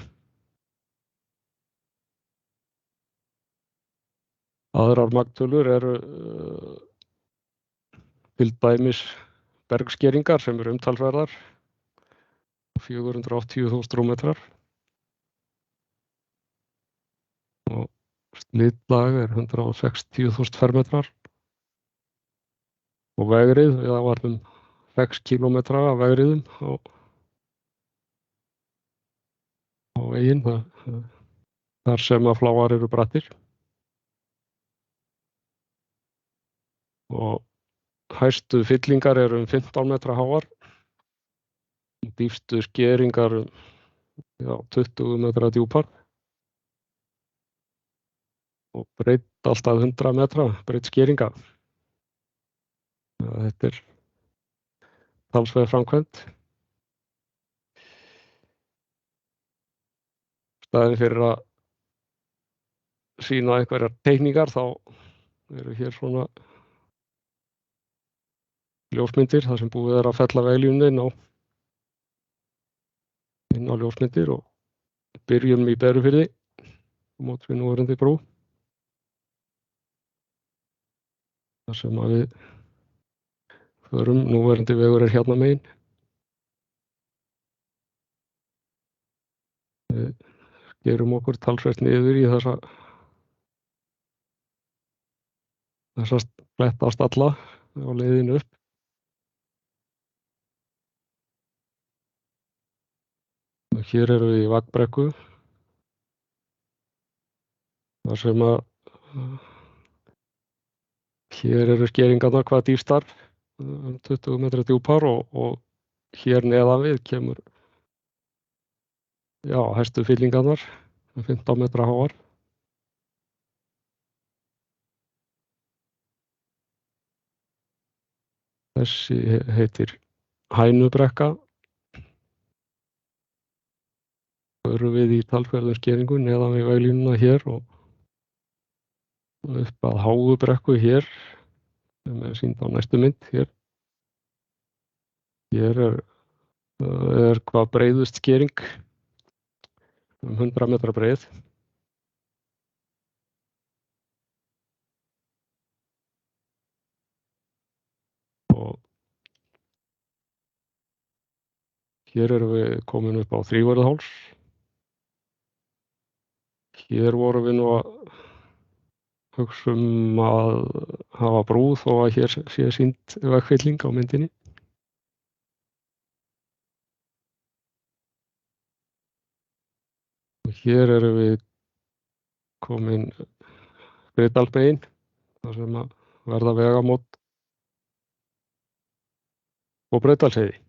[SPEAKER 7] Aðrar magntölur eru til dæmis bergskeringar sem eru umtalsverðar, 480.000 rúmmetrar og slitlag er 160.000 fermetrar og vegrið, við ávartum 6 kílómetra af vegriðum á veginn þar sem að fláar eru brattir og hæstu fyllingar eru 15 metra háar, dýpstu skeringar 20 metra djúpar og breidd alltaf 100 metra, breidd skeringa. Þetta er talsverð framkvæmd. Staðinn fyrir að sýna einhverjar teikningar þá eru hér svona ljósmyndir þar sem búið er að fella veglínu inn á ljósmyndir og byrjum í Berufirði á móti við núverandi brú. Þar sem að við förum, núverandi vegur er hérna megin. Við gerum okkur talsvert niður í þessa blettastalla á leiðinu upp. Og hér erum við í Vagnbrekku, þar sem að hér eru skeringarnar hvað dýpstar, 20 metra djúpar og hér neðan við kemur hæstu fyllingarnar, 15 metra háar. Þessi heitir Hænubrekka. Förum við í talsverðum skeringum neðan við veglínuna hér og upp að Háubrekku hér, sem er sýnd á næstu mynd hér. Hér er hvað breiðust skering, 100 metra breið. Og hér erum við komin upp á Þrívörðuháls. Hér vorum við nú að hugsa að hafa brú þó að hér sé sýnd vegfylling á myndinni. Og hér erum við komin Breiðdalsmegin, þar sem að verða vegamót og Breiðdalsheiði.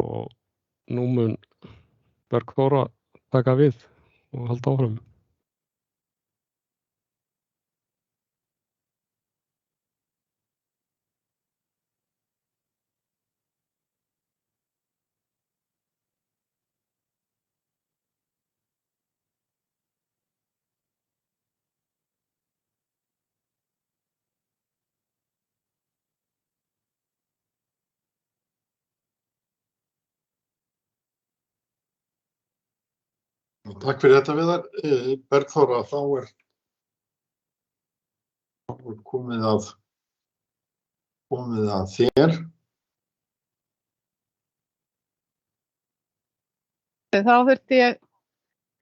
[SPEAKER 7] Og nú mun Bergþóra taka við og halda áfram.
[SPEAKER 3] Takk fyrir þetta, Viðar. Bergþóra, þá er komið að þér.
[SPEAKER 1] Þá þurfti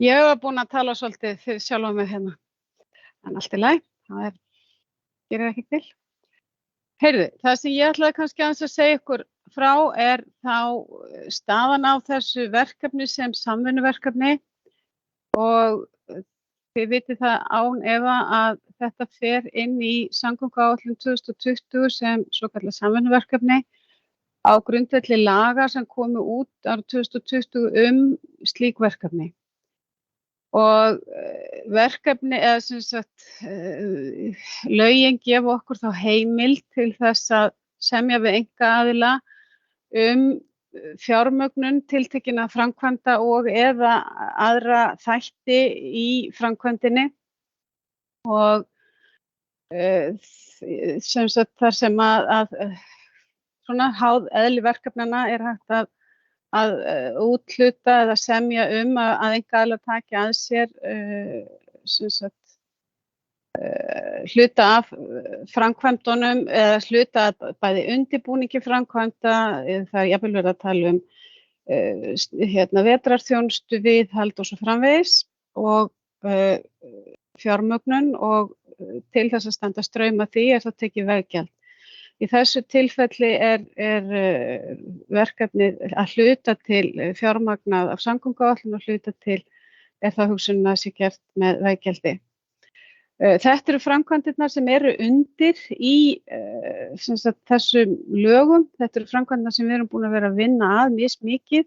[SPEAKER 1] ég var búin að tala svolítið fyrir sjálfa mig hérna. En allt í lagi, það gerir ekki til. Heyrðu, það sem ég ætlaði kannski aðeins að segja ykkur frá er þá staðan á þessu verkefni sem samvinnuverkefni og þið vitið það án efa að þetta fer inn í samgönguáætlun 2020 sem svokallað samvinnuverkefni á grundvelli laga sem komu út árið 2020 slík verkefni. Og verkefni eða sem sagt lögin gefa okkur þá heimild til þess að semja við einkaaðila fjármögnun tiltekinna framkvæmda og eða aðra þætti í framkvæmdinni og sem sagt þar sem að svona háð eðli verkefnanna hægt að úthluta eða semja að einkaaðilar taki að sér sem sagt hluta af framkvæmdunum eða hluta bæði undirbúningi framkvæmda, það jafnvel verið að tala vetrarþjónustu, viðhald og svo framvegis og fjármögnun og til þess að standa straum af því það tekið veggjald. Í þessu tilfelli verkefnið að hluta til fjármagnað af samgönguáætlun og hluta til það hugsunin að sé gert með veggjaldi. Þetta eru framkvæmdirnar sem eru undir í þessum lögum. Þetta eru framkvæmdirnar sem við erum búin að vera að vinna að mismikið.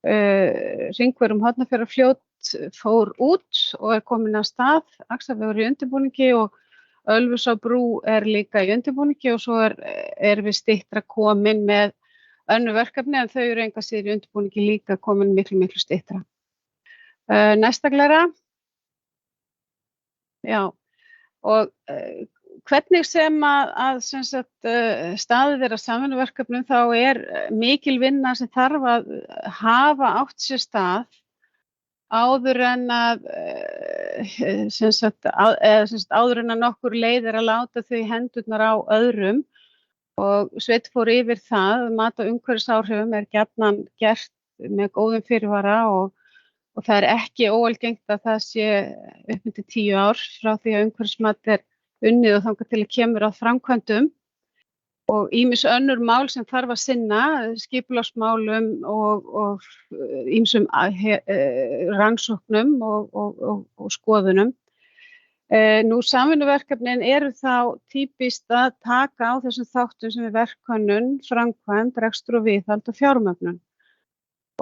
[SPEAKER 1] Hringvegur Hornafjarðarfljót fór út og komin af stað. Axarvegur í undirbúningi og Ölfusárbrú líka í undirbúningi og svo við styttra komin með önnur verkefni en þau eru enga síður í undirbúningi líka komin miklu styttra. Næsta glæra. Já, og hvernig sem að staðið að samvinnuverkefnum þá mikil vinna sem þarf að hafa átt sér stað áður en að nokkur leið að láta þau í hendurnar á öðrum og Sveinn fór yfir það, mat á umhverfisáhrifum gjarnan gert með góðum fyrirvara og það ekki óalgengt að það sé upp undir 10 ár frá því að umhverfismat unnið og þangað til að kemur að framkvæmdum og ýmis önnur mál sem þarf að sinna, skipulagsmálum og ýmsum rannsóknum og skoðunum. Nú samvinnuverkefnin eru þá típist að taka á þessum þáttum sem verkhönnun, framkvæmd, rekstur og viðhald og fjármögnun.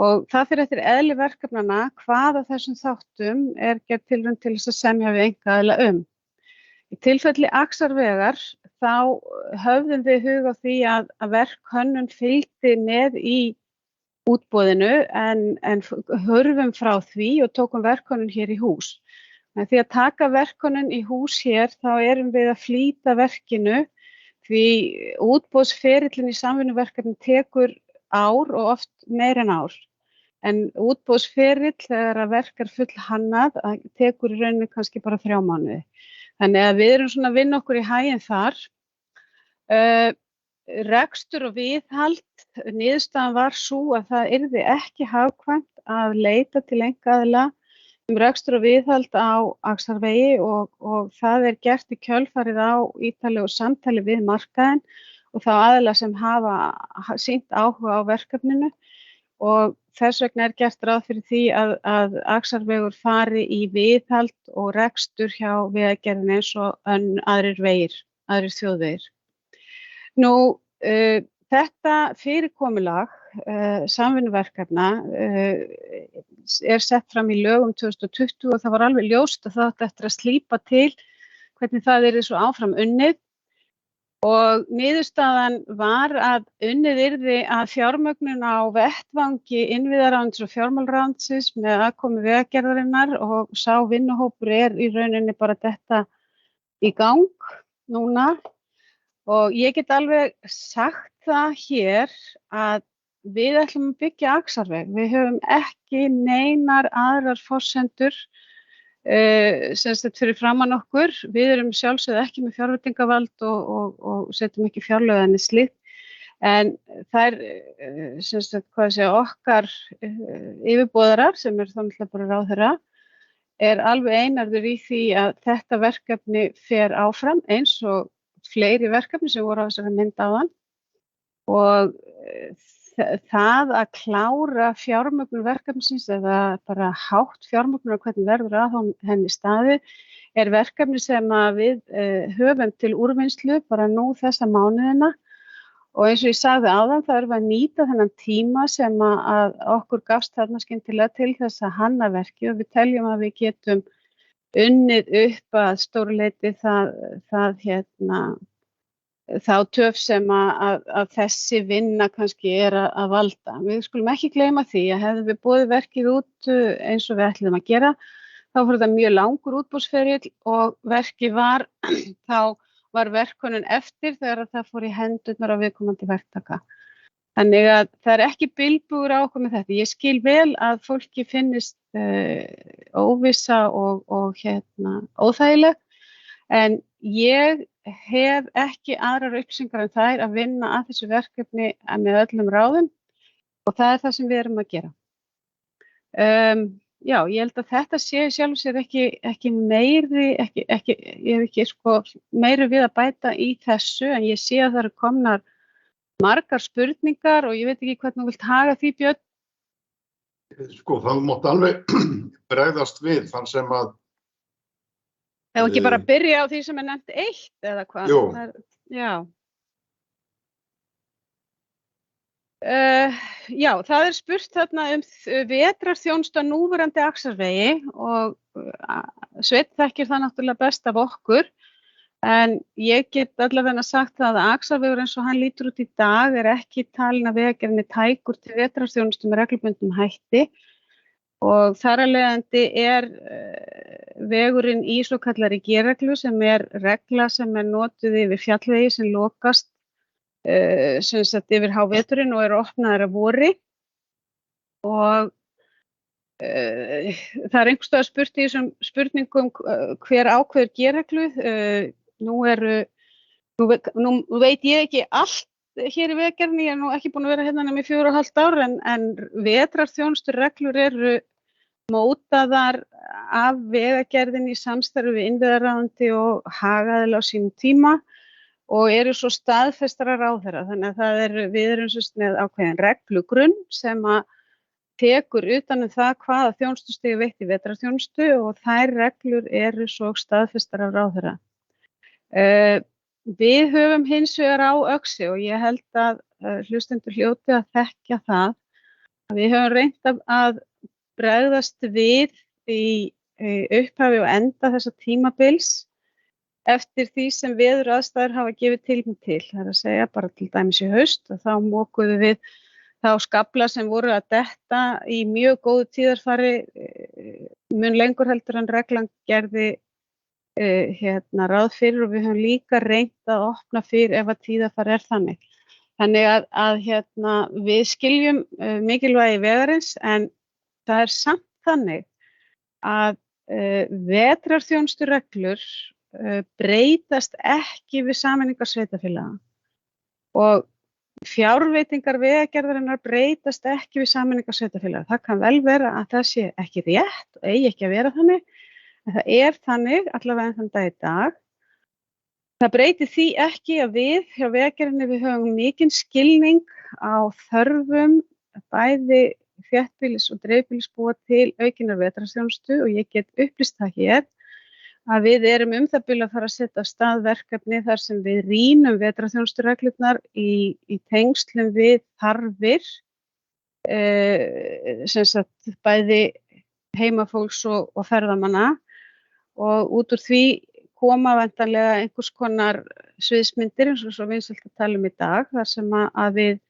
[SPEAKER 1] Og það fyrir eftir eðli verkefnanna hvað af þessum þáttum gerð tilraun til þess að semja við einkaaðila Í tilfelli Axarvegar þá höfðum við hug á því að verkhönnun fylgdi með í útboðinu en hörfum frá því og tókum verkhönnun hér í hús. En því að taka verkhönnun í hús hér þá erum við að flýta verkinu því útboðsferillinn í samvinnuverkefni tekur ár og oft meir en ár. En útboðsferill þegar að verk full hannað tekur í rauninni kannski bara 3 mánuði. Þannig að við erum svona að vinna okkur í haginn þar. Rekstur og viðhald, niðurstaðan var sú að það yrði ekki hagkvæmt að leita til einkaaðila rekstur og viðhald á Axarvegi og það gert í kjölfarið á ítarlegu samtali við markaðinn og þá aðila sem hafa sýnt áhuga á verkefninu og þess vegna gert ráð fyrir því að Axarvegur fari í viðhald og rekstur hjá Vegagerðinni eins og aðrir vegir, aðrir þjóðvegir. Nú, þetta fyrirkomulag samvinnuverkefna sett fram í lögum 2020 og það var alveg ljóst að það átti eftir að slípa til hvernig það yrði svo áfram unnið. Og niðurstaðan var að unnið yrði að fjármögnun á vettvangi innviðaráðuneytis og fjármálaráðuneytis með aðkomu Vegagerðarinnar og sá vinnuhópur í rauninni bara þetta í gang núna. Og ég get alveg sagt það hér að við ætlum að byggja Axarveg. Við höfum ekki neinar aðrar forsendur sem sagt fyrir framan okkur. Við erum sjálfsögðu ekki með fjárveitingavald og setjum ekki fjárlög eða slíkt. En þær sem sagt okkar yfirboðarar sem þá bara ráðherra alveg einarður í því að þetta verkefni fer áfram eins og fleiri verkefni sem voru á þessari mynd áðan og það að klára fjármögnun verkefnisins eða bara hátt fjármögnun og hvernig verður að henni staðið verkefni sem að við höfum til úrvinnslu bara nú þessa mánuðina og eins og ég sagði áðan þá erum við að nýta þennan tíma sem að okkur gafst þarna skyndilega til þess að hanna verkið og við teljum að við getum unnið upp að stóru leyti þá töf sem að þessi vinna kannski að valda. Við skulum ekki gleyma því að hefðum við boðið verkið út eins og við ætlum að gera, þá var þetta mjög langur útboðsferill og verkið var, þá var verkhönnun eftir þegar það fór í hendurnar á viðkomandi verktaka. Þannig að það er ekki bilbugur á okkur með þetta. Ég skil vel að fólki finnist óvissa og óþægileg, en ég hef ekki aðrar upplýsingar en þær að vinna að þessu verkefni með öllum ráðum og það er það sem við erum að gera. Já, ég held að þetta sé sjálf sér ekki meiri, ég hef ekki meiri við að bæta í þessu, en ég sé að það eru komnar margar spurningar og ég veit ekki hvernig þú vilt haga því, Björn.
[SPEAKER 3] Það mátt alveg bregðast við þar sem að...
[SPEAKER 1] Ef ekki bara byrja á því sem nefnt 1 eða hvað?
[SPEAKER 3] Jú.
[SPEAKER 1] Já. Já, það er spurt þarna vetrarþjónustu á núverandi Axarvegi og Sveinn þekkir það náttúrulega best af okkur, en ég get allavega sagt það að Axarvegur eins og hann lítur út í dag er ekki talin að Vegagerðinni tækur til vetrarþjónustu með reglubundnum hætti og þar af leiðandi er vegurinn í svokallari G-reglu sem er regla sem er notuð yfir fjallvegi sem lokast sem sagt yfir háveturinn og eru opnaðar að vori og það er einhvers staðar spurt í þessum spurningum hver ákveður G-reglu. Nú veit ég ekki allt hér í Vegagerðinni, ég er nú ekki búin að vera hérna nema í 4,5 ár en vetrarþjónustureglur eru mótaðar af Vegagerðinni í samstarfi við innviðaráðuneyti og hagaðila á sínum tíma og eru svo staðfestar af ráðherra. Þannig að við erum með ákveðin reglugrunn sem að tekur utan það hvaða þjónustustigi veitt í vetrarþjónustu og þær reglur eru svo staðfestar af ráðherra. Við höfum hins vegar á Öxi og ég held að hlustendur hljóti að þekkja það að við höfum reynt að bregðast við í upphafi og enda þessa tímabils eftir því sem veðuraðstæður hafa gefið tilefni til. Það er að segja bara til dæmis í haust og þá mokuðum við þá skafla sem voru að detta í mjög góðu tíðarfari mun lengur heldur en reglan gerði ráð fyrir og við höfum líka reynt að opna fyrir ef að tíðarfari er þannig. Þannig að við skiljum mikilvægi vegarins en það er samt þannig að vetrarþjónustureglur breytast ekki við sameiningar sveitarfélaga og fjárveitingar Vegagerðarinnar breytast ekki við sameiningar sveitarfélaga. Það kann vel vera að það sé ekki rétt og eigi ekki að vera þannig, en það er þannig allavega enn þann dag í dag. Það breytir því ekki að við hjá Vegagerðinni við höfum mikinn skilning á þörfum bæði þéttbýlis og dreifbýlisbúa til aukinnar vetrarþjónustu og ég get upplýst það hér að við erum það bil að fara að setja af stað verkefni þar sem við rýnum vetrarþjónustureglurnar í tengslum við þarfir sem sagt bæði heimafólks og ferðamanna og út úr því koma væntanlega einhvers konar sviðsmyndir eins og svo vinsælt að tala í dag þar sem að við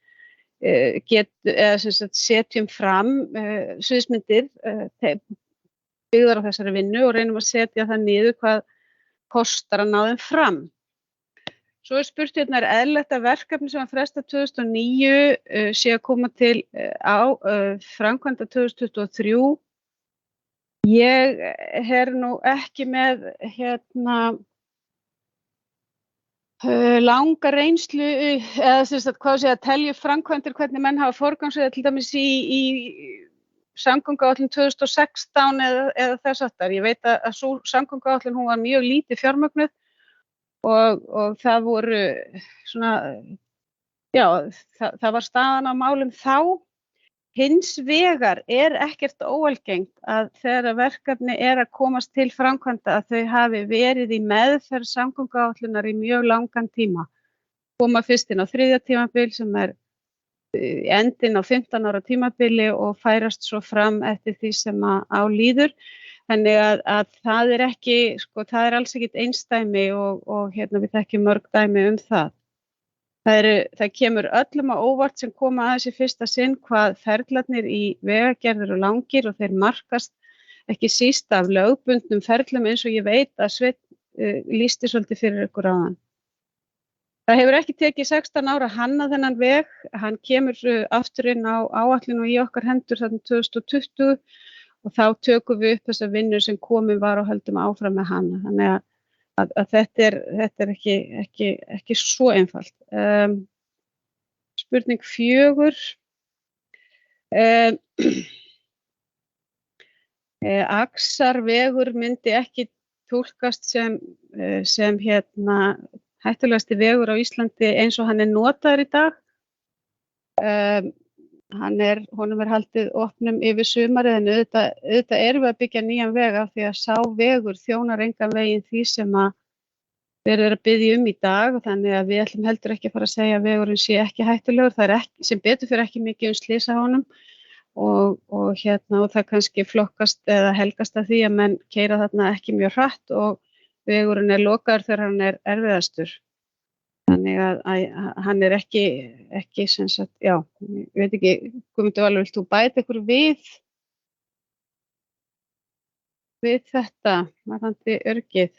[SPEAKER 1] setjum fram sviðsmyndir byggðar á þessari vinnu og reynum að setja það niður hvað kostar að ná þeim fram. Svo er spurt hérna, er eðlilegt að verkefni sem var frestað 2009 sé að koma til framkvæmda 2023? Ég er nú ekki með langa reynslu eða hvað sé að telja framkvæmdir hvernig menn hafa forgangsröð til dæmis í samgönguáætlun 2016 eða þess aftar. Ég veit að sú samgönguáætlun hún var mjög lítið fjármögnuð og það voru það var staðan á málum þá. Hins vegar er ekkert óalgengt að þegar verkefni er að komast til framkvæmda að þau hafi verið í meðferð samgönguáætlunar í mjög langan tíma. Koma fyrst inn á 3. tímabil sem er endinn á 15 ára tímabili og færast svo fram eftir því sem á líður. Þannig að það er ekki, það er alls ekkert einsdæmi og við þekkjum mörg dæmi það. Það kemur öllum á óvart sem koma að þessi fyrsta sinn hvað ferlarnir í Vegagerð eru langir og þeir markast ekki síst af lögbundnum ferlum eins og ég veit að Sveinn lýsti svolítið fyrir ykkur áðan. Það hefur ekki tekið 16 ára að hanna þennan veg, hann kemur aftur inn á áætlun og í okkar hendur þarna 2020 og þá tökum við upp þessa vinnu sem komin var og höldum áfram með hana. Þannig að þetta er ekki svo einfalt. Spurning 4. Axarvegur myndi ekki túlkast sem hættulegasti vegur á Íslandi eins og hann notaður í dag. Honum haldið opnum yfir sumarið en auðvitað erum við að byggja nýjan veg af því að sá vegur þjónar engan veginn því sem að verið að biðja í dag og þannig að við ætlum heldur ekki að fara að segja að vegurinn sé ekki hættulegur. Það ekki, sem betur fyrir ekki mikið slys á honum og það kannski flokkast eða helgast að því að menn keyra þarna ekki mjög hratt og vegurinn lokaður þegar hann erfiðastur. Þannig að hann ekki sem sagt, já, ég veit ekki, Guðmundur Valur, vilt þú bæta ykkur við þetta, varðandi örgið?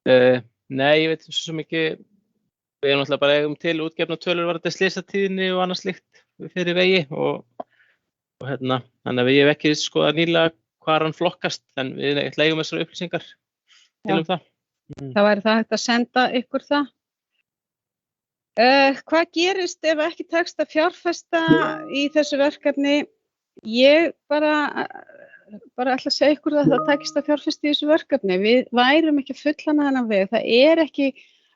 [SPEAKER 8] Nei, ég veit svo mikið, við erum náttúrulega bara eigum til útgefna tölur varðandi slysatíðni og annað slíkt fyrir vegi og þannig að ég hef ekki skoðað nýlega hvar hann flokkast, en við eigum þessar upplýsingar til það.
[SPEAKER 1] Það væri það hægt að senda ykkur það. Hvað gerist ef ekki tekst að fjárfesta í þessu verkefni? Ég bara ætla að segja ykkur að það tekst að fjárfesta í þessu verkefni. Við værum ekki fullana þennan veg. Það ekki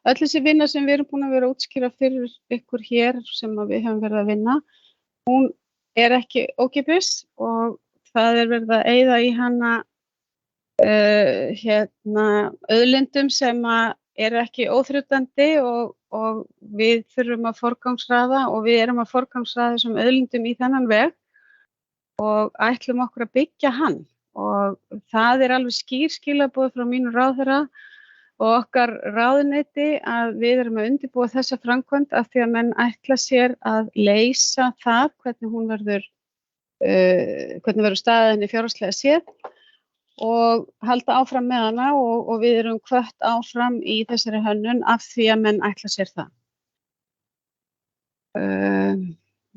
[SPEAKER 1] öll þessi vinna sem við erum búin að vera að útskýra fyrir ykkur hér sem við höfum verið að vinna. Hún ekki ókeypis og það verið að eyða í hana auðlindum sem ekki óþrjótandi og við þurfum að forgangsraða og við erum að forgangsraða þessum auðlindum í þennan veg og ætlum okkur að byggja hann og það alveg skýr skilaboð frá mínu ráðherra og okkar ráðuneyti að við erum að undirbúa þessa framkvæmd af því að menn ætla sér að leysa það hvernig verður staðið henni fjárhagslega séð og halda áfram með hana og við erum hvött áfram í þessari hönnun af því að menn ætla sér það.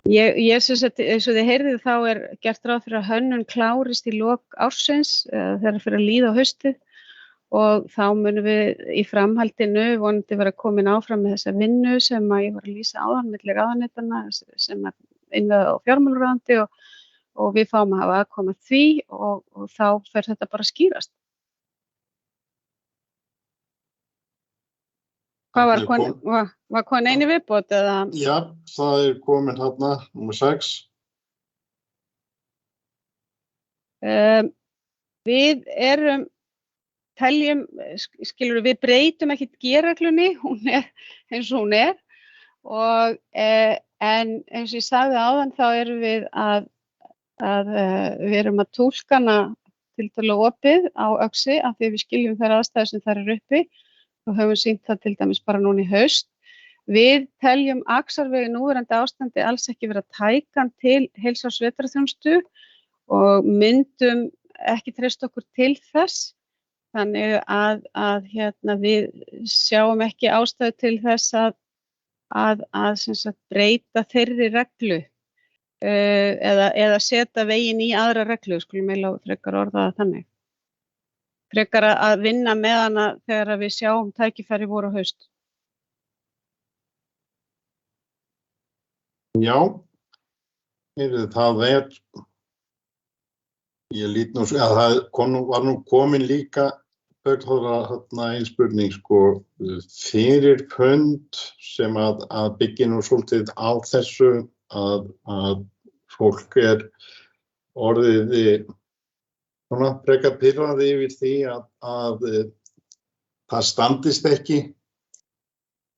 [SPEAKER 1] Ég sem sagt, eins og þið heyrðið þá gert ráð fyrir að hönnun klárist í lok ársins þegar fyrir að líða á haustið og þá munum við í framhaldinu vonandi vera komin áfram með þessa vinnu sem að ég var að lýsa áðan milli ráðuneytanna sem innviða á fjármálaráðuneyti og við fáum að hafa aðkoma því og þá fer þetta bara að skýrast. Hvað var komin einu viðbót eða?
[SPEAKER 3] Já, það komin þarna, nummer 6.
[SPEAKER 1] Við teljum, við breytum ekkert G-reglunni, hún eins og hún og en eins og ég sagði áðan þá erum við við erum að túlka hana tiltölulega opið á Öxi af því að við skiljum þær aðstæður sem þær uppi og höfum sýnt það til dæmis bara núna í haust. Við teljum Axarveg í núverandi ástandi alls ekki vera tækan til heilsársvetrarþjónustu og myndum ekki treysta okkur til þess. Þannig að við sjáum ekki ástæðu til þess að sem sagt breyta þeirri reglu. Eða setja veginn í aðra reglu, skulum eiginlega frekar orða það þannig. Frekar að vinna með hana þegar við sjáum tækifæri vor og haust.
[SPEAKER 3] Já, það ég lít nú að það var nú komin líka ein spurning fyrir fund sem að byggja nú svolítið á þessu að fólk orðið frekar pirrað yfir því að það standist ekki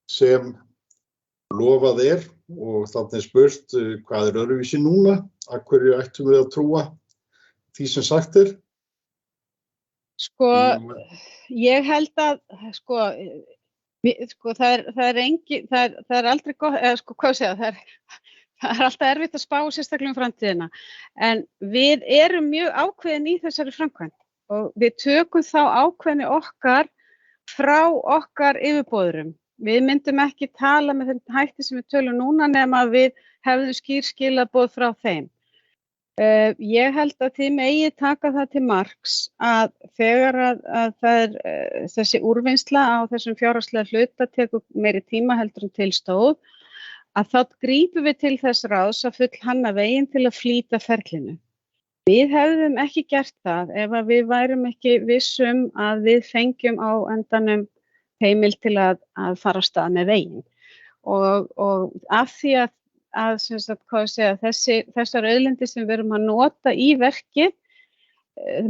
[SPEAKER 3] sem lofað og þarna spurt hvað öðruvísi núna, að hverju ættum við að trúa því sem sagt
[SPEAKER 1] Ég held að það er aldrei gott, hvað segja, Það alltaf erfitt að spá sérstaklega framtíðina, en við erum mjög ákveðin í þessari framkvæmd og við tökum þá ákveðni okkar frá okkar yfirboðurum. Við myndum ekki tala með þeim hætti sem við tölum núna nema að við hefðum skýr skilaboð frá þeim. Ég held að þið megið taka það til marks að þegar að það þessi úrvinnsla á þessum fjárhagslega hluta tekur meiri tíma heldur en til stóð, að þá grípum við til þess ráðs að fullhanna veginn til að flýta ferlinu. Við hefðum ekki gert það ef að við værum ekki vissum að við fengjum á endanum heimild til að fara af stað með veginn. Og af því að sem sagt, hvað ég segja, þessar auðlindir sem við erum að nota í verkið,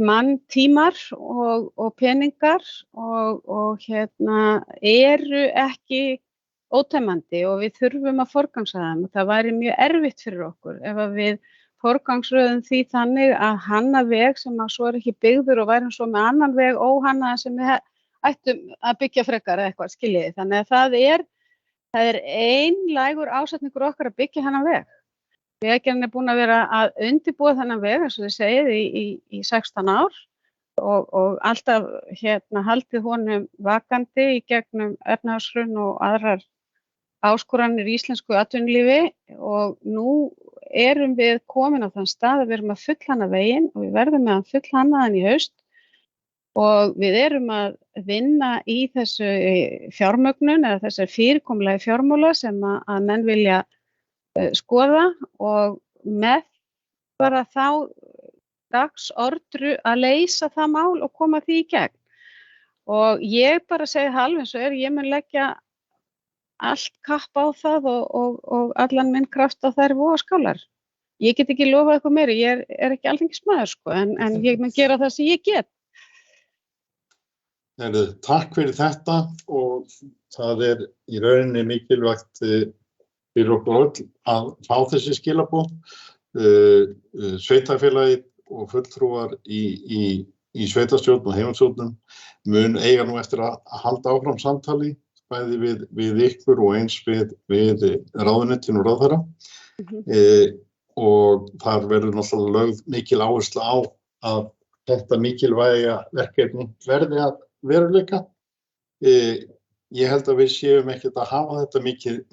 [SPEAKER 1] manntímar og peningar og eru ekki ótæmandi og við þurfum að forgangsraða þeim og það væri mjög erfitt fyrir okkur ef að við forgangsröðum því þannig að hanna veg sem að svo ekki byggður og værum svo með annan veg óhannaðan sem við ættum að byggja frekar eða eitthvað, skiljiði. Þannig að það er einlægur ásetningur okkar að byggja þennan veg. Vegagerðin búin að vera að undirbúa þennan veg, eins og þið segið, í 16 ár og alltaf haldið honum vakandi í gegnum efnahagshrun og aðrar áskoranir í íslensku atvinnulífi og nú erum við komin á þann stað að við erum að fullhanna veginn og við verðum með að fullhanna hann í haust og við erum að vinna í þessu fjármögnun eða þessu fyrirkomulagi fjármála sem að menn vilja skoða og með bara þá dagsordru að leysa það mál og koma því í gegn. Og ég bara segi það alveg eins og ég mun leggja allt kapp á það og allan minn kraft á þær vogarskálar. Ég get ekki lofað eitthvað meira, ég er ekki alþingismaður sko, en ég mun gera það sem ég get.
[SPEAKER 3] Takk fyrir þetta og það í rauninni mikilvægt fyrir okkur öll að fá þessi skilaboð. Sveitarfélagið og fulltrúar í sveitarstjórn og heimastjórnum mun eiga nú eftir að halda áfram samtali bæði við ykkur og eins við ráðuneytin og ráðherra. Og þar verður náttúrulega lögð mikil áhersla á að þetta mikilvæga verkefni verði að veruleika. Ég held að við séum ekkert að hafa þetta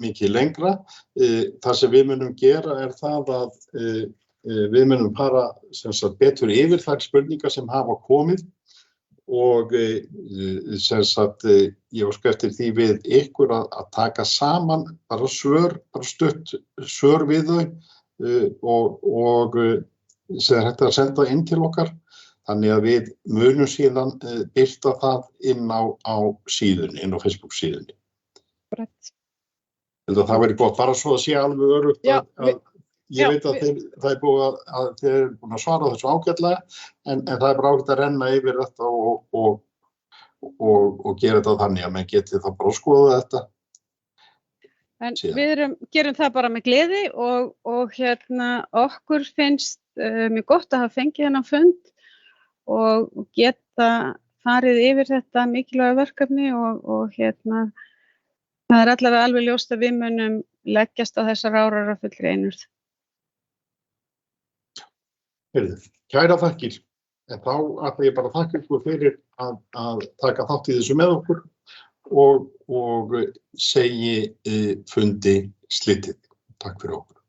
[SPEAKER 3] mikið lengra. Það sem við munum gera það að við munum fara betur yfir þær spurningar sem hafa komið og ég óska eftir því við ykkur að taka saman bara stutt svör við þau og sem hægt að senda inn til okkar. Þannig að við munum síðan birta það inn á síðunni, inn á Facebook síðunni. Það verður gott, bara svo að sé alveg örugt að ég veit að það er búið að þeir eru búin að svara þessu ágætlega, en það er bara ágætt að renna yfir þetta og gera þetta þannig að menn geti það bara að skoða þetta.
[SPEAKER 1] En við gerum það bara með gleði og okkur finnst mjög gott að hafa fengið þennan fund og geta farið yfir þetta mikilvæga verkefni og það er allavega alveg ljóst að við munum leggjast á þessar árar af fullri einurð.
[SPEAKER 3] Kæra þakkir, en þá ætla ég bara að þakka ykkur fyrir að taka þátt í þessu með okkur og segi fundi slitið. Takk fyrir okkur.